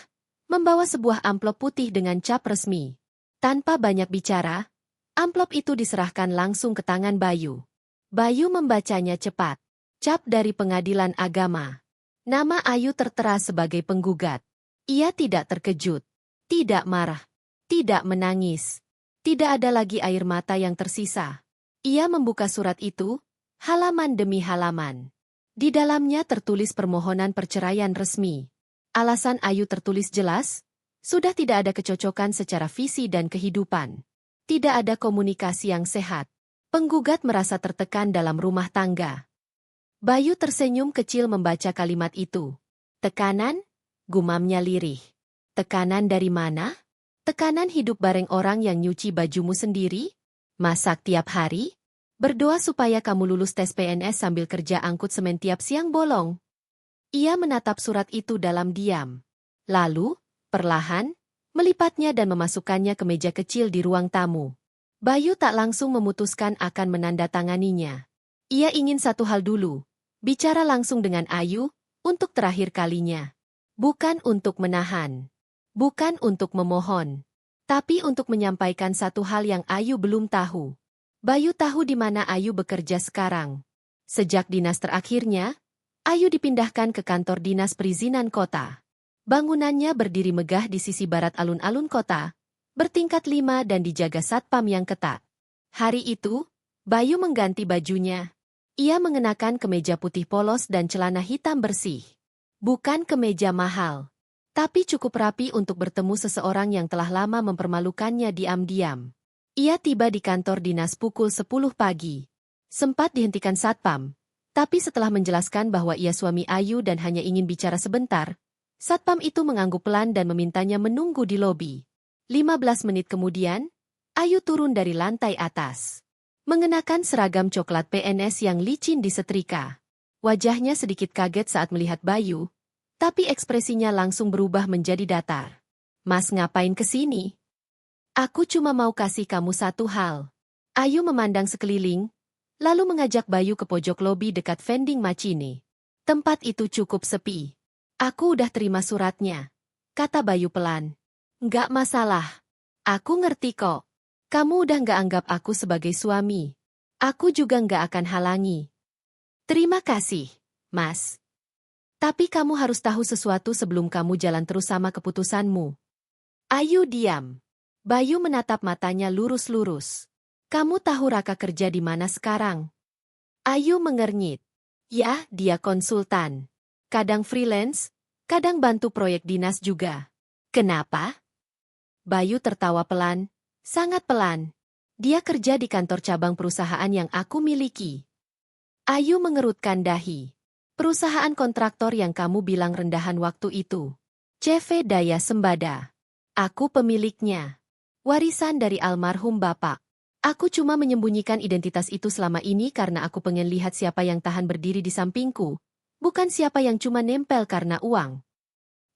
membawa sebuah amplop putih dengan cap resmi. Tanpa banyak bicara, amplop itu diserahkan langsung ke tangan Bayu. Bayu membacanya cepat. Cap dari Pengadilan Agama. Nama Ayu tertera sebagai penggugat. Ia tidak terkejut, tidak marah, tidak menangis. Tidak ada lagi air mata yang tersisa. Ia membuka surat itu, halaman demi halaman. Di dalamnya tertulis permohonan perceraian resmi. Alasan Ayu tertulis jelas, sudah tidak ada kecocokan secara visi dan kehidupan. Tidak ada komunikasi yang sehat. Penggugat merasa tertekan dalam rumah tangga. Bayu tersenyum kecil membaca kalimat itu. Tekanan? Gumamnya lirih. Tekanan dari mana? Tekanan hidup bareng orang yang nyuci bajumu sendiri? Masak tiap hari? Berdoa supaya kamu lulus tes PNS sambil kerja angkut semen tiap siang bolong? Ia menatap surat itu dalam diam. Lalu, perlahan, melipatnya dan memasukkannya ke meja kecil di ruang tamu. Bayu tak langsung memutuskan akan menandatanganinya. Ia ingin satu hal dulu. Bicara langsung dengan Ayu, untuk terakhir kalinya. Bukan untuk menahan. Bukan untuk memohon. Tapi untuk menyampaikan satu hal yang Ayu belum tahu. Bayu tahu di mana Ayu bekerja sekarang. Sejak dinas terakhirnya, Ayu dipindahkan ke kantor dinas perizinan kota. Bangunannya berdiri megah di sisi barat alun-alun kota, bertingkat 5 dan dijaga satpam yang ketat. Hari itu, Bayu mengganti bajunya. Ia mengenakan kemeja putih polos dan celana hitam bersih. Bukan kemeja mahal, tapi cukup rapi untuk bertemu seseorang yang telah lama mempermalukannya diam-diam. Ia tiba di kantor dinas pukul 10 pagi. Sempat dihentikan satpam, tapi setelah menjelaskan bahwa ia suami Ayu dan hanya ingin bicara sebentar, satpam itu mengangguk pelan dan memintanya menunggu di lobi. 15 menit kemudian, Ayu turun dari lantai atas. Mengenakan seragam coklat PNS yang licin disetrika. Wajahnya sedikit kaget saat melihat Bayu, tapi ekspresinya langsung berubah menjadi datar. Mas ngapain kesini? Aku cuma mau kasih kamu satu hal. Ayu memandang sekeliling, lalu mengajak Bayu ke pojok lobi dekat vending machine. Tempat itu cukup sepi. Aku udah terima suratnya, kata Bayu pelan. Nggak masalah. Aku ngerti kok. Kamu udah nggak anggap aku sebagai suami. Aku juga nggak akan halangi. Terima kasih, Mas. Tapi kamu harus tahu sesuatu sebelum kamu jalan terus sama keputusanmu. Ayu diam. Bayu menatap matanya lurus-lurus. Kamu tahu Raka kerja di mana sekarang? Ayu mengernyit. Ya, dia konsultan. Kadang freelance, kadang bantu proyek dinas juga. Kenapa? Bayu tertawa pelan. Sangat pelan. Dia kerja di kantor cabang perusahaan yang aku miliki. Ayu mengerutkan dahi. Perusahaan kontraktor yang kamu bilang rendahan waktu itu. CV Daya Sembada. Aku pemiliknya. Warisan dari almarhum bapak. Aku cuma menyembunyikan identitas itu selama ini karena aku pengen lihat siapa yang tahan berdiri di sampingku, bukan siapa yang cuma nempel karena uang.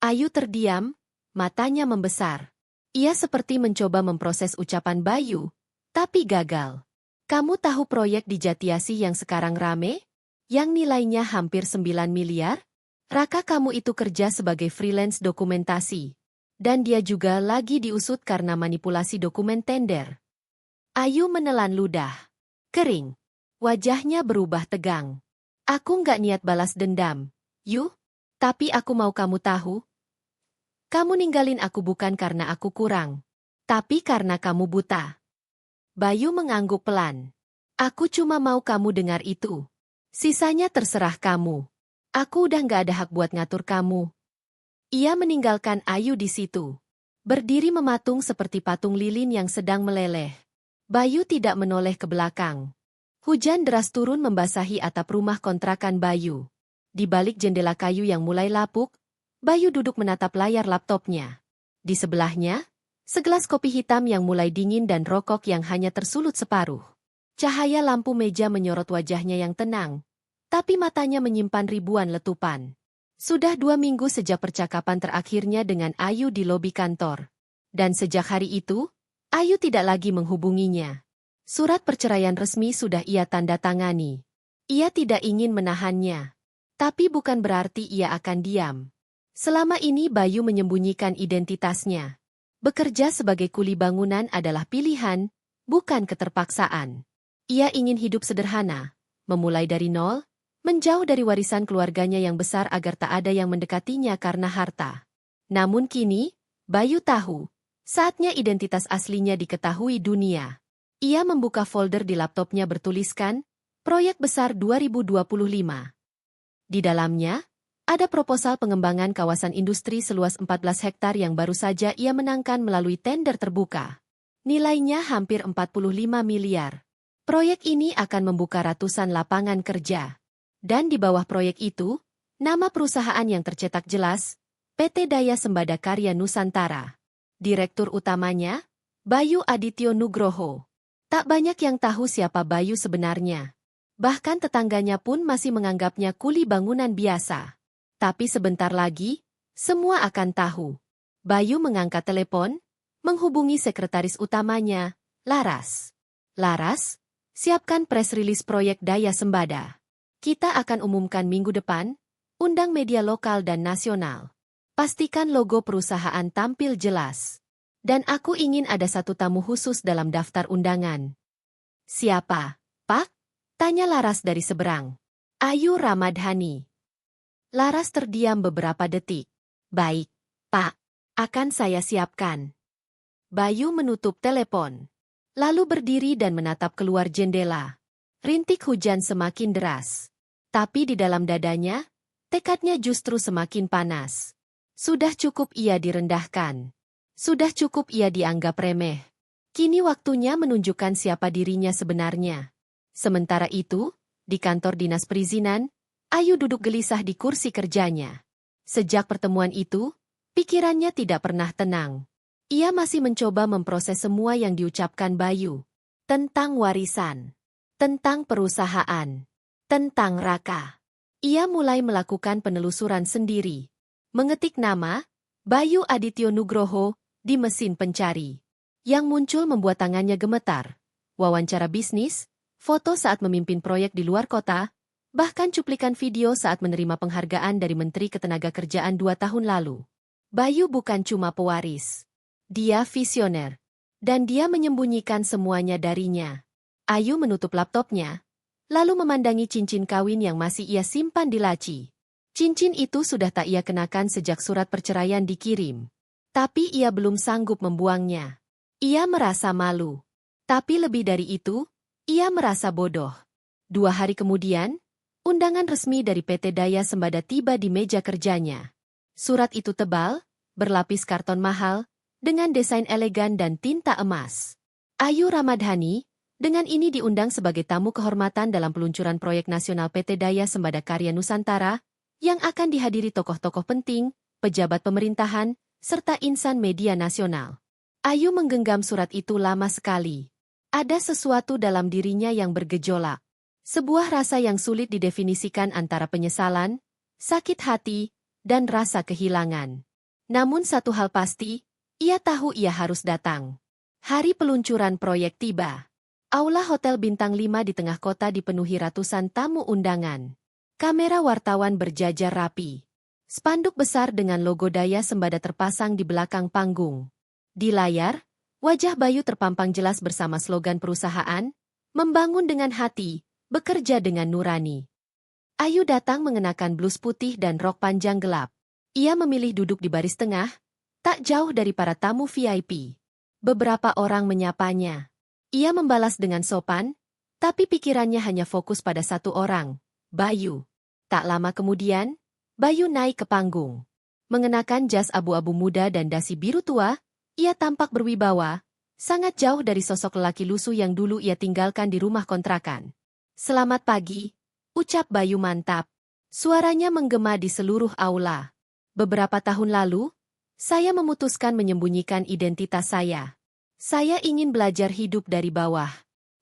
Ayu terdiam, matanya membesar. Ia seperti mencoba memproses ucapan Bayu, tapi gagal. Kamu tahu proyek di Jatiasih yang sekarang rame? Yang nilainya hampir 9 miliar? Raka kamu itu kerja sebagai freelance dokumentasi. Dan dia juga lagi diusut karena manipulasi dokumen tender. Ayu menelan ludah. Kering. Wajahnya berubah tegang. Aku nggak niat balas dendam. Tapi aku mau kamu tahu. Kamu ninggalin aku bukan karena aku kurang, tapi karena kamu buta. Bayu mengangguk pelan. Aku cuma mau kamu dengar itu. Sisanya terserah kamu. Aku udah nggak ada hak buat ngatur kamu. Ia meninggalkan Ayu di situ. Berdiri mematung seperti patung lilin yang sedang meleleh. Bayu tidak menoleh ke belakang. Hujan deras turun membasahi atap rumah kontrakan Bayu. Di balik jendela kayu yang mulai lapuk, Bayu duduk menatap layar laptopnya. Di sebelahnya, segelas kopi hitam yang mulai dingin dan rokok yang hanya tersulut separuh. Cahaya lampu meja menyorot wajahnya yang tenang, tapi matanya menyimpan ribuan letupan. Sudah 2 minggu sejak percakapan terakhirnya dengan Ayu di lobi kantor. Dan sejak hari itu, Ayu tidak lagi menghubunginya. Surat perceraian resmi sudah ia tanda tangani. Ia tidak ingin menahannya. Tapi bukan berarti ia akan diam. Selama ini Bayu menyembunyikan identitasnya. Bekerja sebagai kuli bangunan adalah pilihan, bukan keterpaksaan. Ia ingin hidup sederhana, memulai dari nol, menjauh dari warisan keluarganya yang besar agar tak ada yang mendekatinya karena harta. Namun kini, Bayu tahu, saatnya identitas aslinya diketahui dunia. Ia membuka folder di laptopnya bertuliskan, Proyek Besar 2025. Di dalamnya, ada proposal pengembangan kawasan industri seluas 14 hektar yang baru saja ia menangkan melalui tender terbuka. Nilainya hampir 45 miliar. Proyek ini akan membuka ratusan lapangan kerja. Dan di bawah proyek itu, nama perusahaan yang tercetak jelas, PT Daya Sembada Karya Nusantara. Direktur utamanya, Bayu Adityo Nugroho. Tak banyak yang tahu siapa Bayu sebenarnya. Bahkan tetangganya pun masih menganggapnya kuli bangunan biasa. Tapi sebentar lagi, semua akan tahu. Bayu mengangkat telepon, menghubungi sekretaris utamanya, Laras. Laras, siapkan press release proyek Daya Sembada. Kita akan umumkan minggu depan, undang media lokal dan nasional. Pastikan logo perusahaan tampil jelas. Dan aku ingin ada satu tamu khusus dalam daftar undangan. Siapa, Pak? Tanya Laras dari seberang. Ayu Ramadhani. Laras terdiam beberapa detik. Baik, Pak. Akan saya siapkan. Bayu menutup telepon. Lalu berdiri dan menatap keluar jendela. Rintik hujan semakin deras. Tapi di dalam dadanya, tekadnya justru semakin panas. Sudah cukup ia direndahkan. Sudah cukup ia dianggap remeh. Kini waktunya menunjukkan siapa dirinya sebenarnya. Sementara itu, di kantor dinas perizinan, Ayu duduk gelisah di kursi kerjanya. Sejak pertemuan itu, pikirannya tidak pernah tenang. Ia masih mencoba memproses semua yang diucapkan Bayu. Tentang warisan. Tentang perusahaan. Tentang Raka. Ia mulai melakukan penelusuran sendiri. Mengetik nama, Bayu Adityo Nugroho, di mesin pencari. Yang muncul membuat tangannya gemetar. Wawancara bisnis, foto saat memimpin proyek di luar kota, bahkan cuplikan video saat menerima penghargaan dari Menteri Ketenagakerjaan 2 tahun lalu. Bayu bukan cuma pewaris. Dia visioner. Dan dia menyembunyikan semuanya darinya. Ayu menutup laptopnya, lalu memandangi cincin kawin yang masih ia simpan di laci. Cincin itu sudah tak ia kenakan sejak surat perceraian dikirim. Tapi ia belum sanggup membuangnya. Ia merasa malu. Tapi lebih dari itu, ia merasa bodoh. 2 hari kemudian, undangan resmi dari PT Daya Sembada tiba di meja kerjanya. Surat itu tebal, berlapis karton mahal, dengan desain elegan dan tinta emas. Ayu Ramadhani, dengan ini diundang sebagai tamu kehormatan dalam peluncuran proyek nasional PT Daya Sembada Karya Nusantara, yang akan dihadiri tokoh-tokoh penting, pejabat pemerintahan, serta insan media nasional. Ayu menggenggam surat itu lama sekali. Ada sesuatu dalam dirinya yang bergejolak. Sebuah rasa yang sulit didefinisikan antara penyesalan, sakit hati, dan rasa kehilangan. Namun satu hal pasti, ia tahu ia harus datang. Hari peluncuran proyek tiba. Aula Hotel Bintang 5 di tengah kota dipenuhi ratusan tamu undangan. Kamera wartawan berjajar rapi. Spanduk besar dengan logo Daya Sembada terpasang di belakang panggung. Di layar, wajah Bayu terpampang jelas bersama slogan perusahaan, membangun dengan hati, bekerja dengan nurani. Ayu datang mengenakan blus putih dan rok panjang gelap. Ia memilih duduk di baris tengah, tak jauh dari para tamu VIP. Beberapa orang menyapanya. Ia membalas dengan sopan, tapi pikirannya hanya fokus pada satu orang, Bayu. Tak lama kemudian, Bayu naik ke panggung. Mengenakan jas abu-abu muda dan dasi biru tua, ia tampak berwibawa, sangat jauh dari sosok lelaki lusuh yang dulu ia tinggalkan di rumah kontrakan. Selamat pagi, ucap Bayu mantap. Suaranya menggema di seluruh aula. Beberapa tahun lalu, saya memutuskan menyembunyikan identitas saya. Saya ingin belajar hidup dari bawah.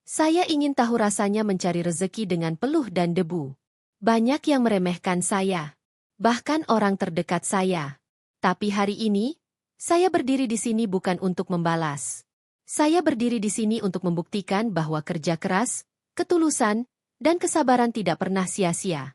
Saya ingin tahu rasanya mencari rezeki dengan peluh dan debu. Banyak yang meremehkan saya. Bahkan orang terdekat saya. Tapi hari ini, saya berdiri di sini bukan untuk membalas. Saya berdiri di sini untuk membuktikan bahwa kerja keras, ketulusan, dan kesabaran tidak pernah sia-sia.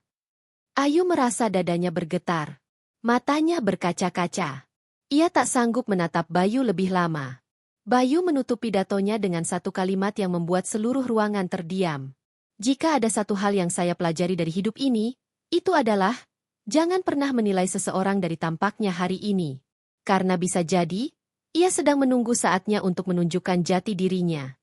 Ayu merasa dadanya bergetar. Matanya berkaca-kaca. Ia tak sanggup menatap Bayu lebih lama. Bayu menutup pidatonya dengan satu kalimat yang membuat seluruh ruangan terdiam. Jika ada satu hal yang saya pelajari dari hidup ini, itu adalah, jangan pernah menilai seseorang dari tampaknya hari ini. Karena bisa jadi, ia sedang menunggu saatnya untuk menunjukkan jati dirinya.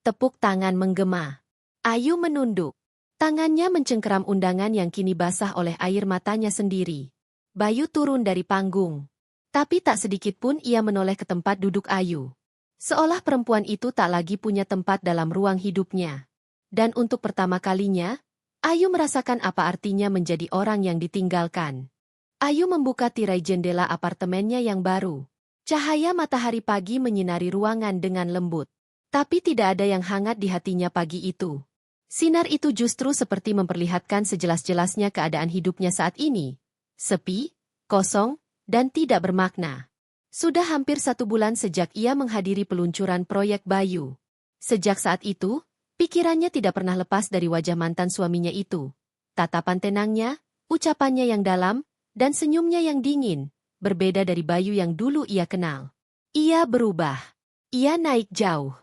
Tepuk tangan menggema. Ayu menunduk. Tangannya mencengkeram undangan yang kini basah oleh air matanya sendiri. Bayu turun dari panggung. Tapi tak sedikit pun ia menoleh ke tempat duduk Ayu. Seolah perempuan itu tak lagi punya tempat dalam ruang hidupnya. Dan untuk pertama kalinya, Ayu merasakan apa artinya menjadi orang yang ditinggalkan. Ayu membuka tirai jendela apartemennya yang baru. Cahaya matahari pagi menyinari ruangan dengan lembut. Tapi tidak ada yang hangat di hatinya pagi itu. Sinar itu justru seperti memperlihatkan sejelas-jelasnya keadaan hidupnya saat ini. Sepi, kosong, dan tidak bermakna. Sudah hampir 1 bulan sejak ia menghadiri peluncuran proyek Bayu. Sejak saat itu, pikirannya tidak pernah lepas dari wajah mantan suaminya itu. Tatapan tenangnya, ucapannya yang dalam, dan senyumnya yang dingin, berbeda dari Bayu yang dulu ia kenal. Ia berubah. Ia naik jauh.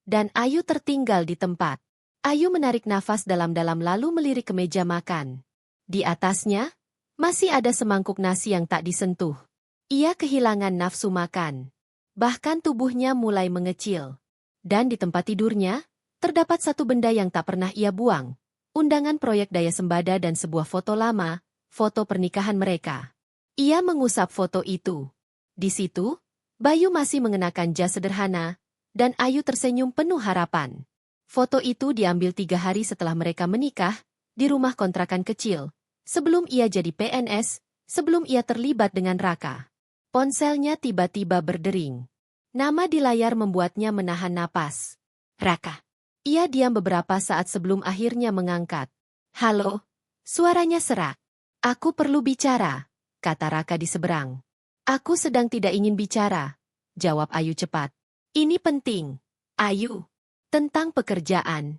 Dan Ayu tertinggal di tempat. Ayu menarik nafas dalam-dalam lalu melirik ke meja makan. Di atasnya, masih ada semangkuk nasi yang tak disentuh. Ia kehilangan nafsu makan. Bahkan tubuhnya mulai mengecil. Dan di tempat tidurnya, terdapat satu benda yang tak pernah ia buang. Undangan proyek daya sembada dan sebuah foto lama, foto pernikahan mereka. Ia mengusap foto itu. Di situ, Bayu masih mengenakan jas sederhana, dan Ayu tersenyum penuh harapan. Foto itu diambil 3 hari setelah mereka menikah, di rumah kontrakan kecil, sebelum ia jadi PNS, sebelum ia terlibat dengan Raka. Ponselnya tiba-tiba berdering. Nama di layar membuatnya menahan napas. Raka. Ia diam beberapa saat sebelum akhirnya mengangkat. Halo, suaranya serak. Aku perlu bicara, kata Raka di seberang. Aku sedang tidak ingin bicara, jawab Ayu cepat. Ini penting, Ayu. Tentang pekerjaan.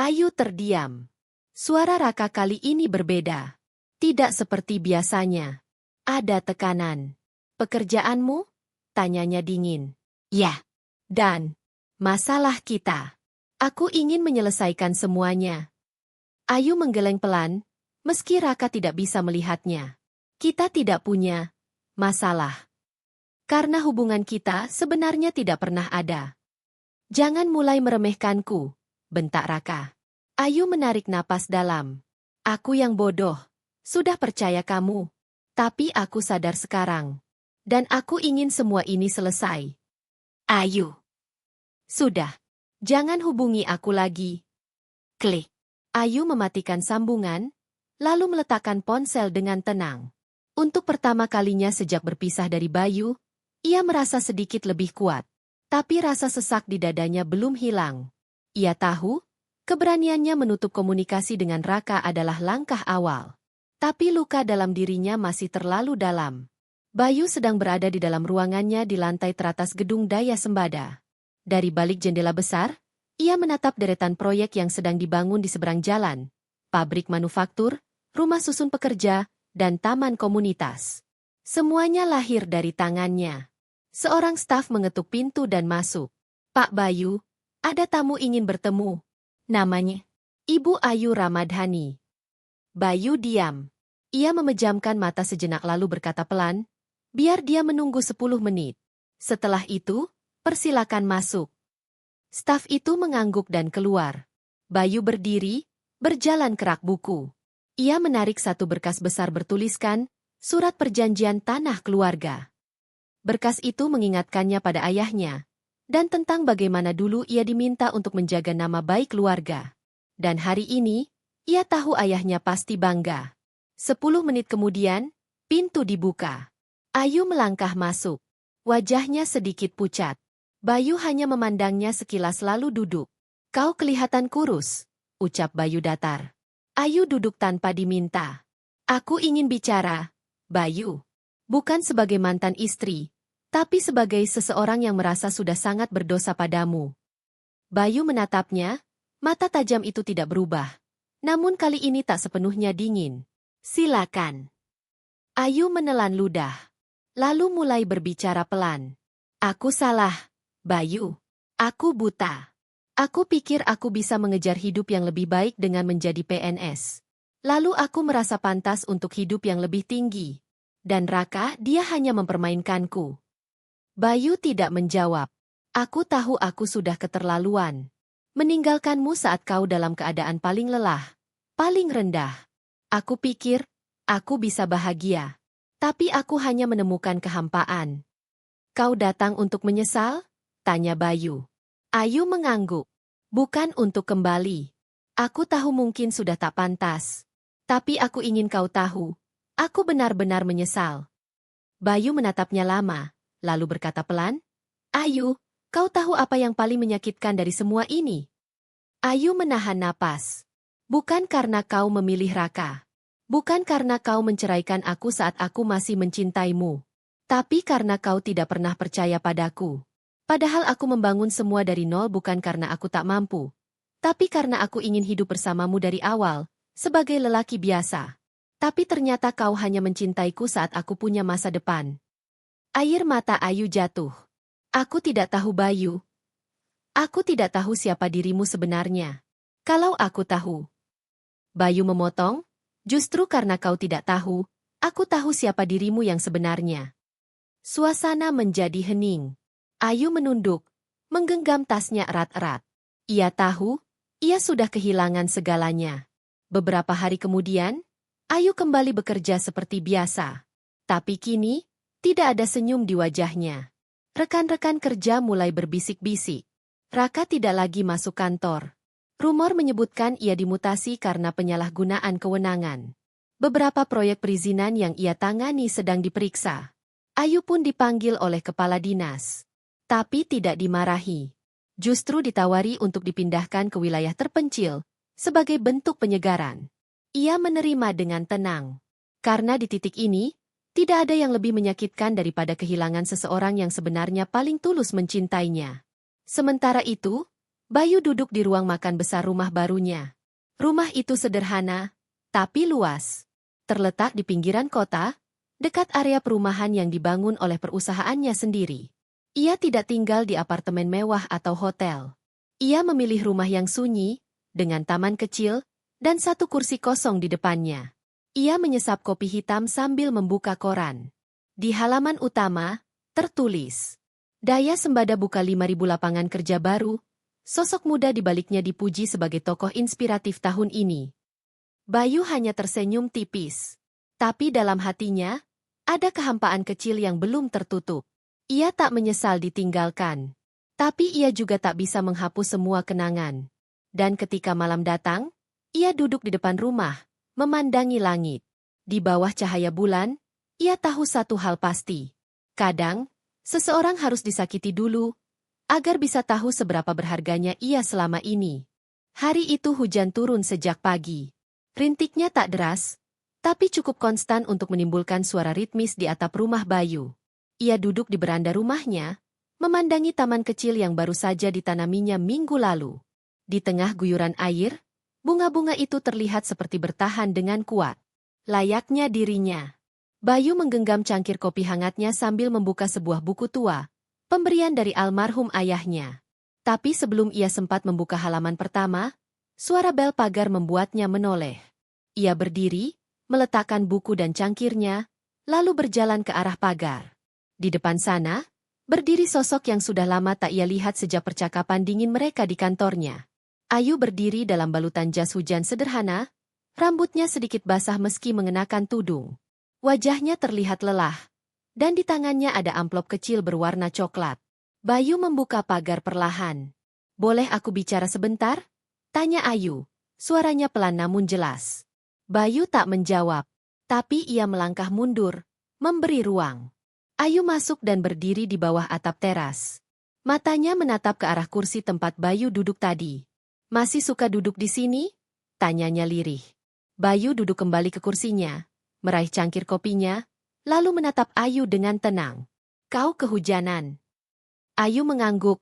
Ayu terdiam. Suara Raka kali ini berbeda. Tidak seperti biasanya. Ada tekanan. Pekerjaanmu? Tanyanya dingin. Ya. Dan masalah kita. Aku ingin menyelesaikan semuanya. Ayu menggeleng pelan, meski Raka tidak bisa melihatnya. Kita tidak punya masalah. Karena hubungan kita sebenarnya tidak pernah ada. Jangan mulai meremehkanku, bentak Raka. Ayu menarik napas dalam. Aku yang bodoh. Sudah percaya kamu. Tapi aku sadar sekarang. Dan aku ingin semua ini selesai. Ayu. Sudah. Jangan hubungi aku lagi. Klik. Ayu mematikan sambungan, lalu meletakkan ponsel dengan tenang. Untuk pertama kalinya sejak berpisah dari Bayu, ia merasa sedikit lebih kuat. Tapi rasa sesak di dadanya belum hilang. Ia tahu, keberaniannya menutup komunikasi dengan Raka adalah langkah awal. Tapi luka dalam dirinya masih terlalu dalam. Bayu sedang berada di dalam ruangannya di lantai teratas gedung daya sembada. Dari balik jendela besar, ia menatap deretan proyek yang sedang dibangun di seberang jalan. Pabrik manufaktur, rumah susun pekerja, dan taman komunitas. Semuanya lahir dari tangannya. Seorang staf mengetuk pintu dan masuk. Pak Bayu, ada tamu ingin bertemu. Namanya Ibu Ayu Ramadhani. Bayu diam. Ia memejamkan mata sejenak lalu berkata pelan, biar dia menunggu 10 menit. Setelah itu, persilakan masuk. Staf itu mengangguk dan keluar. Bayu berdiri, berjalan ke rak buku. Ia menarik satu berkas besar bertuliskan, surat perjanjian tanah keluarga. Berkas itu mengingatkannya pada ayahnya, dan tentang bagaimana dulu ia diminta untuk menjaga nama baik keluarga. Dan hari ini, ia tahu ayahnya pasti bangga. 10 menit kemudian, pintu dibuka. Ayu melangkah masuk. Wajahnya sedikit pucat. Bayu hanya memandangnya sekilas lalu duduk. Kau kelihatan kurus, ucap Bayu datar. Ayu duduk tanpa diminta. Aku ingin bicara, Bayu. Bukan sebagai mantan istri, tapi sebagai seseorang yang merasa sudah sangat berdosa padamu. Bayu menatapnya, mata tajam itu tidak berubah. Namun kali ini tak sepenuhnya dingin. Silakan. Ayu menelan ludah. Lalu mulai berbicara pelan. Aku salah, Bayu. Aku buta. Aku pikir aku bisa mengejar hidup yang lebih baik dengan menjadi PNS. Lalu aku merasa pantas untuk hidup yang lebih tinggi. Dan Raka, dia hanya mempermainkanku. Bayu tidak menjawab. Aku tahu aku sudah keterlaluan. Meninggalkanmu saat kau dalam keadaan paling lelah, paling rendah. Aku pikir, aku bisa bahagia. Tapi aku hanya menemukan kehampaan. Kau datang untuk menyesal? Tanya Bayu. Ayu mengangguk. Bukan untuk kembali. Aku tahu mungkin sudah tak pantas. Tapi aku ingin kau tahu. Aku benar-benar menyesal. Bayu menatapnya lama, lalu berkata pelan, Ayu, kau tahu apa yang paling menyakitkan dari semua ini? Ayu menahan napas. Bukan karena kau memilih Raka. Bukan karena kau menceraikan aku saat aku masih mencintaimu. Tapi karena kau tidak pernah percaya padaku. Padahal aku membangun semua dari nol bukan karena aku tak mampu. Tapi karena aku ingin hidup bersamamu dari awal, sebagai lelaki biasa. Tapi ternyata kau hanya mencintaiku saat aku punya masa depan. Air mata Ayu jatuh. Aku tidak tahu Bayu. Aku tidak tahu siapa dirimu sebenarnya. Kalau aku tahu. Bayu memotong, justru karena kau tidak tahu, aku tahu siapa dirimu yang sebenarnya. Suasana menjadi hening. Ayu menunduk, menggenggam tasnya erat-erat. Ia tahu, ia sudah kehilangan segalanya. Beberapa hari kemudian, Ayu kembali bekerja seperti biasa. Tapi kini, tidak ada senyum di wajahnya. Rekan-rekan kerja mulai berbisik-bisik. Raka tidak lagi masuk kantor. Rumor menyebutkan ia dimutasi karena penyalahgunaan kewenangan. Beberapa proyek perizinan yang ia tangani sedang diperiksa. Ayu pun dipanggil oleh kepala dinas. Tapi tidak dimarahi. Justru ditawari untuk dipindahkan ke wilayah terpencil, sebagai bentuk penyegaran. Ia menerima dengan tenang. Karena di titik ini, tidak ada yang lebih menyakitkan daripada kehilangan seseorang yang sebenarnya paling tulus mencintainya. Sementara itu, Bayu duduk di ruang makan besar rumah barunya. Rumah itu sederhana, tapi luas. Terletak di pinggiran kota, dekat area perumahan yang dibangun oleh perusahaannya sendiri. Ia tidak tinggal di apartemen mewah atau hotel. Ia memilih rumah yang sunyi, dengan taman kecil, dan satu kursi kosong di depannya. Ia menyesap kopi hitam sambil membuka koran. Di halaman utama, tertulis, Daya Sembada buka 5.000 lapangan kerja baru, sosok muda di baliknya dipuji sebagai tokoh inspiratif tahun ini. Bayu hanya tersenyum tipis. Tapi dalam hatinya, ada kehampaan kecil yang belum tertutup. Ia tak menyesal ditinggalkan. Tapi ia juga tak bisa menghapus semua kenangan. Dan ketika malam datang, ia duduk di depan rumah, memandangi langit. Di bawah cahaya bulan, ia tahu satu hal pasti. Kadang, seseorang harus disakiti dulu, agar bisa tahu seberapa berharganya ia selama ini. Hari itu hujan turun sejak pagi. Rintiknya tak deras, tapi cukup konstan untuk menimbulkan suara ritmis di atap rumah Bayu. Ia duduk di beranda rumahnya, memandangi taman kecil yang baru saja ditanaminya minggu lalu. Di tengah guyuran air, bunga-bunga itu terlihat seperti bertahan dengan kuat. Layaknya dirinya. Bayu menggenggam cangkir kopi hangatnya sambil membuka sebuah buku tua, pemberian dari almarhum ayahnya. Tapi sebelum ia sempat membuka halaman pertama, suara bel pagar membuatnya menoleh. Ia berdiri, meletakkan buku dan cangkirnya, lalu berjalan ke arah pagar. Di depan sana, berdiri sosok yang sudah lama tak ia lihat sejak percakapan dingin mereka di kantornya. Ayu berdiri dalam balutan jas hujan sederhana, rambutnya sedikit basah meski mengenakan tudung. Wajahnya terlihat lelah, dan di tangannya ada amplop kecil berwarna coklat. Bayu membuka pagar perlahan. "Boleh aku bicara sebentar?" tanya Ayu. Suaranya pelan namun jelas. Bayu tak menjawab, tapi ia melangkah mundur, memberi ruang. Ayu masuk dan berdiri di bawah atap teras. Matanya menatap ke arah kursi tempat Bayu duduk tadi. "Masih suka duduk di sini?" tanyanya lirih. Bayu duduk kembali ke kursinya, meraih cangkir kopinya, lalu menatap Ayu dengan tenang. Kau kehujanan. Ayu mengangguk,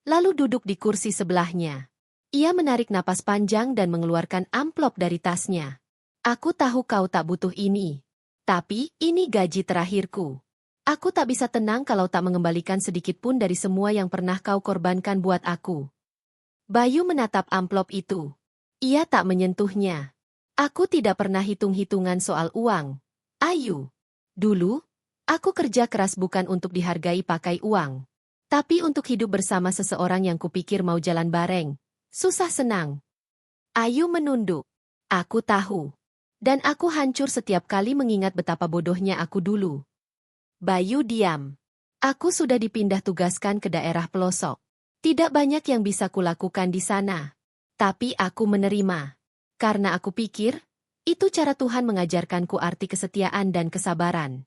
lalu duduk di kursi sebelahnya. Ia menarik napas panjang dan mengeluarkan amplop dari tasnya. Aku tahu kau tak butuh ini. Tapi, ini gaji terakhirku. Aku tak bisa tenang kalau tak mengembalikan sedikit pun dari semua yang pernah kau korbankan buat aku. Bayu menatap amplop itu. Ia tak menyentuhnya. Aku tidak pernah hitung-hitungan soal uang. Ayu. Dulu, aku kerja keras bukan untuk dihargai pakai uang. Tapi untuk hidup bersama seseorang yang kupikir mau jalan bareng. Susah senang. Ayu menunduk. Aku tahu. Dan aku hancur setiap kali mengingat betapa bodohnya aku dulu. Bayu diam. Aku sudah dipindah tugaskan ke daerah pelosok. Tidak banyak yang bisa kulakukan di sana. Tapi aku menerima. Karena aku pikir, itu cara Tuhan mengajarkanku arti kesetiaan dan kesabaran.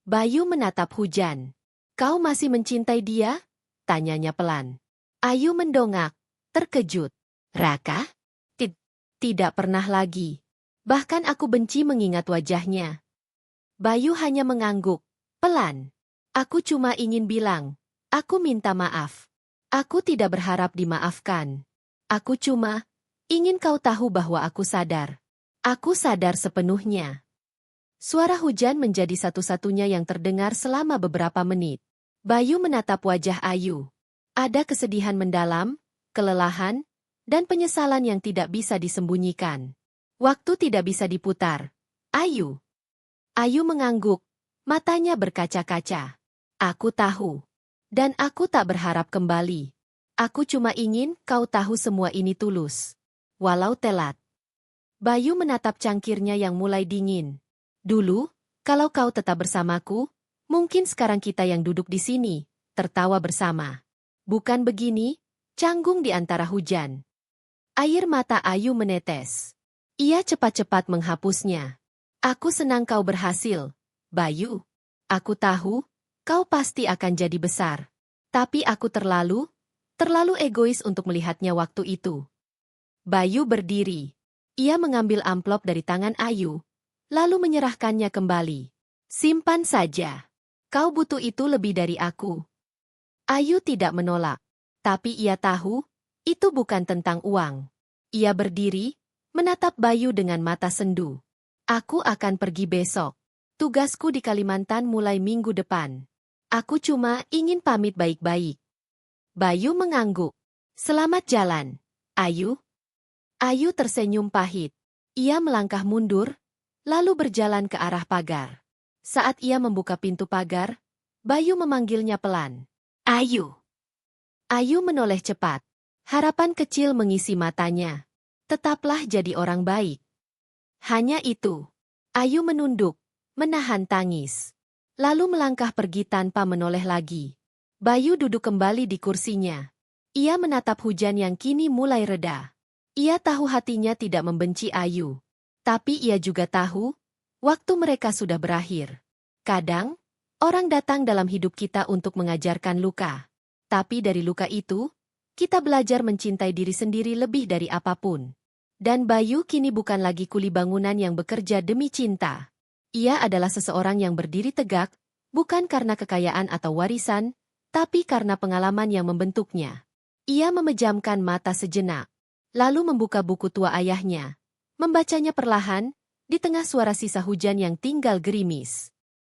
Bayu menatap Hujan. Kau masih mencintai dia? Tanyanya pelan. Ayu mendongak, terkejut. Raka? Tidak pernah lagi. Bahkan aku benci mengingat wajahnya. Bayu hanya mengangguk. Pelan. Aku cuma ingin bilang, aku minta maaf. Aku tidak berharap dimaafkan. Aku cuma ingin kau tahu bahwa aku sadar. Aku sadar sepenuhnya. Suara Hujan menjadi satu-satunya yang terdengar selama beberapa menit. Bayu menatap wajah Ayu. Ada kesedihan mendalam, kelelahan, dan penyesalan yang tidak bisa disembunyikan. Waktu tidak bisa diputar. Ayu. Ayu mengangguk. Matanya berkaca-kaca. Aku tahu. Dan aku tak berharap kembali. Aku cuma ingin kau tahu semua ini tulus. Walau telat. Bayu menatap cangkirnya yang mulai dingin. Dulu, kalau kau tetap bersamaku, mungkin sekarang kita yang duduk di sini, tertawa bersama. Bukan begini, canggung di antara hujan. Air mata Ayu menetes. Ia cepat-cepat menghapusnya. Aku senang kau berhasil. Bayu, aku tahu, kau pasti akan jadi besar. Tapi aku terlalu egois untuk melihatnya waktu itu. Bayu berdiri. Ia mengambil amplop dari tangan Ayu, lalu menyerahkannya kembali. Simpan saja. Kau butuh itu lebih dari aku. Ayu tidak menolak. Tapi ia tahu, itu bukan tentang uang. Ia berdiri, menatap Bayu dengan mata sendu. Aku akan pergi besok. Tugasku di Kalimantan mulai minggu depan. Aku cuma ingin pamit baik-baik. Bayu mengangguk. Selamat jalan, Ayu. Ayu tersenyum pahit. Ia melangkah mundur, lalu berjalan ke arah pagar. Saat ia membuka pintu pagar, Bayu memanggilnya pelan. Ayu. Ayu menoleh cepat. Harapan kecil mengisi matanya. Tetaplah jadi orang baik. Hanya itu. Ayu menunduk. Menahan tangis. Lalu melangkah pergi tanpa menoleh lagi. Bayu duduk kembali di kursinya. Ia menatap Hujan yang kini mulai reda. Ia tahu hatinya tidak membenci Ayu. Tapi ia juga tahu, waktu mereka sudah berakhir. Kadang, orang datang dalam hidup kita untuk mengajarkan luka. Tapi dari luka itu, kita belajar mencintai diri sendiri lebih dari apapun. Dan Bayu kini bukan lagi kuli bangunan yang bekerja demi cinta. Ia adalah seseorang yang berdiri tegak, bukan karena kekayaan atau warisan, tapi karena pengalaman yang membentuknya. Ia memejamkan mata sejenak, lalu membuka buku tua ayahnya, membacanya perlahan, di tengah suara sisa hujan yang tinggal gerimis.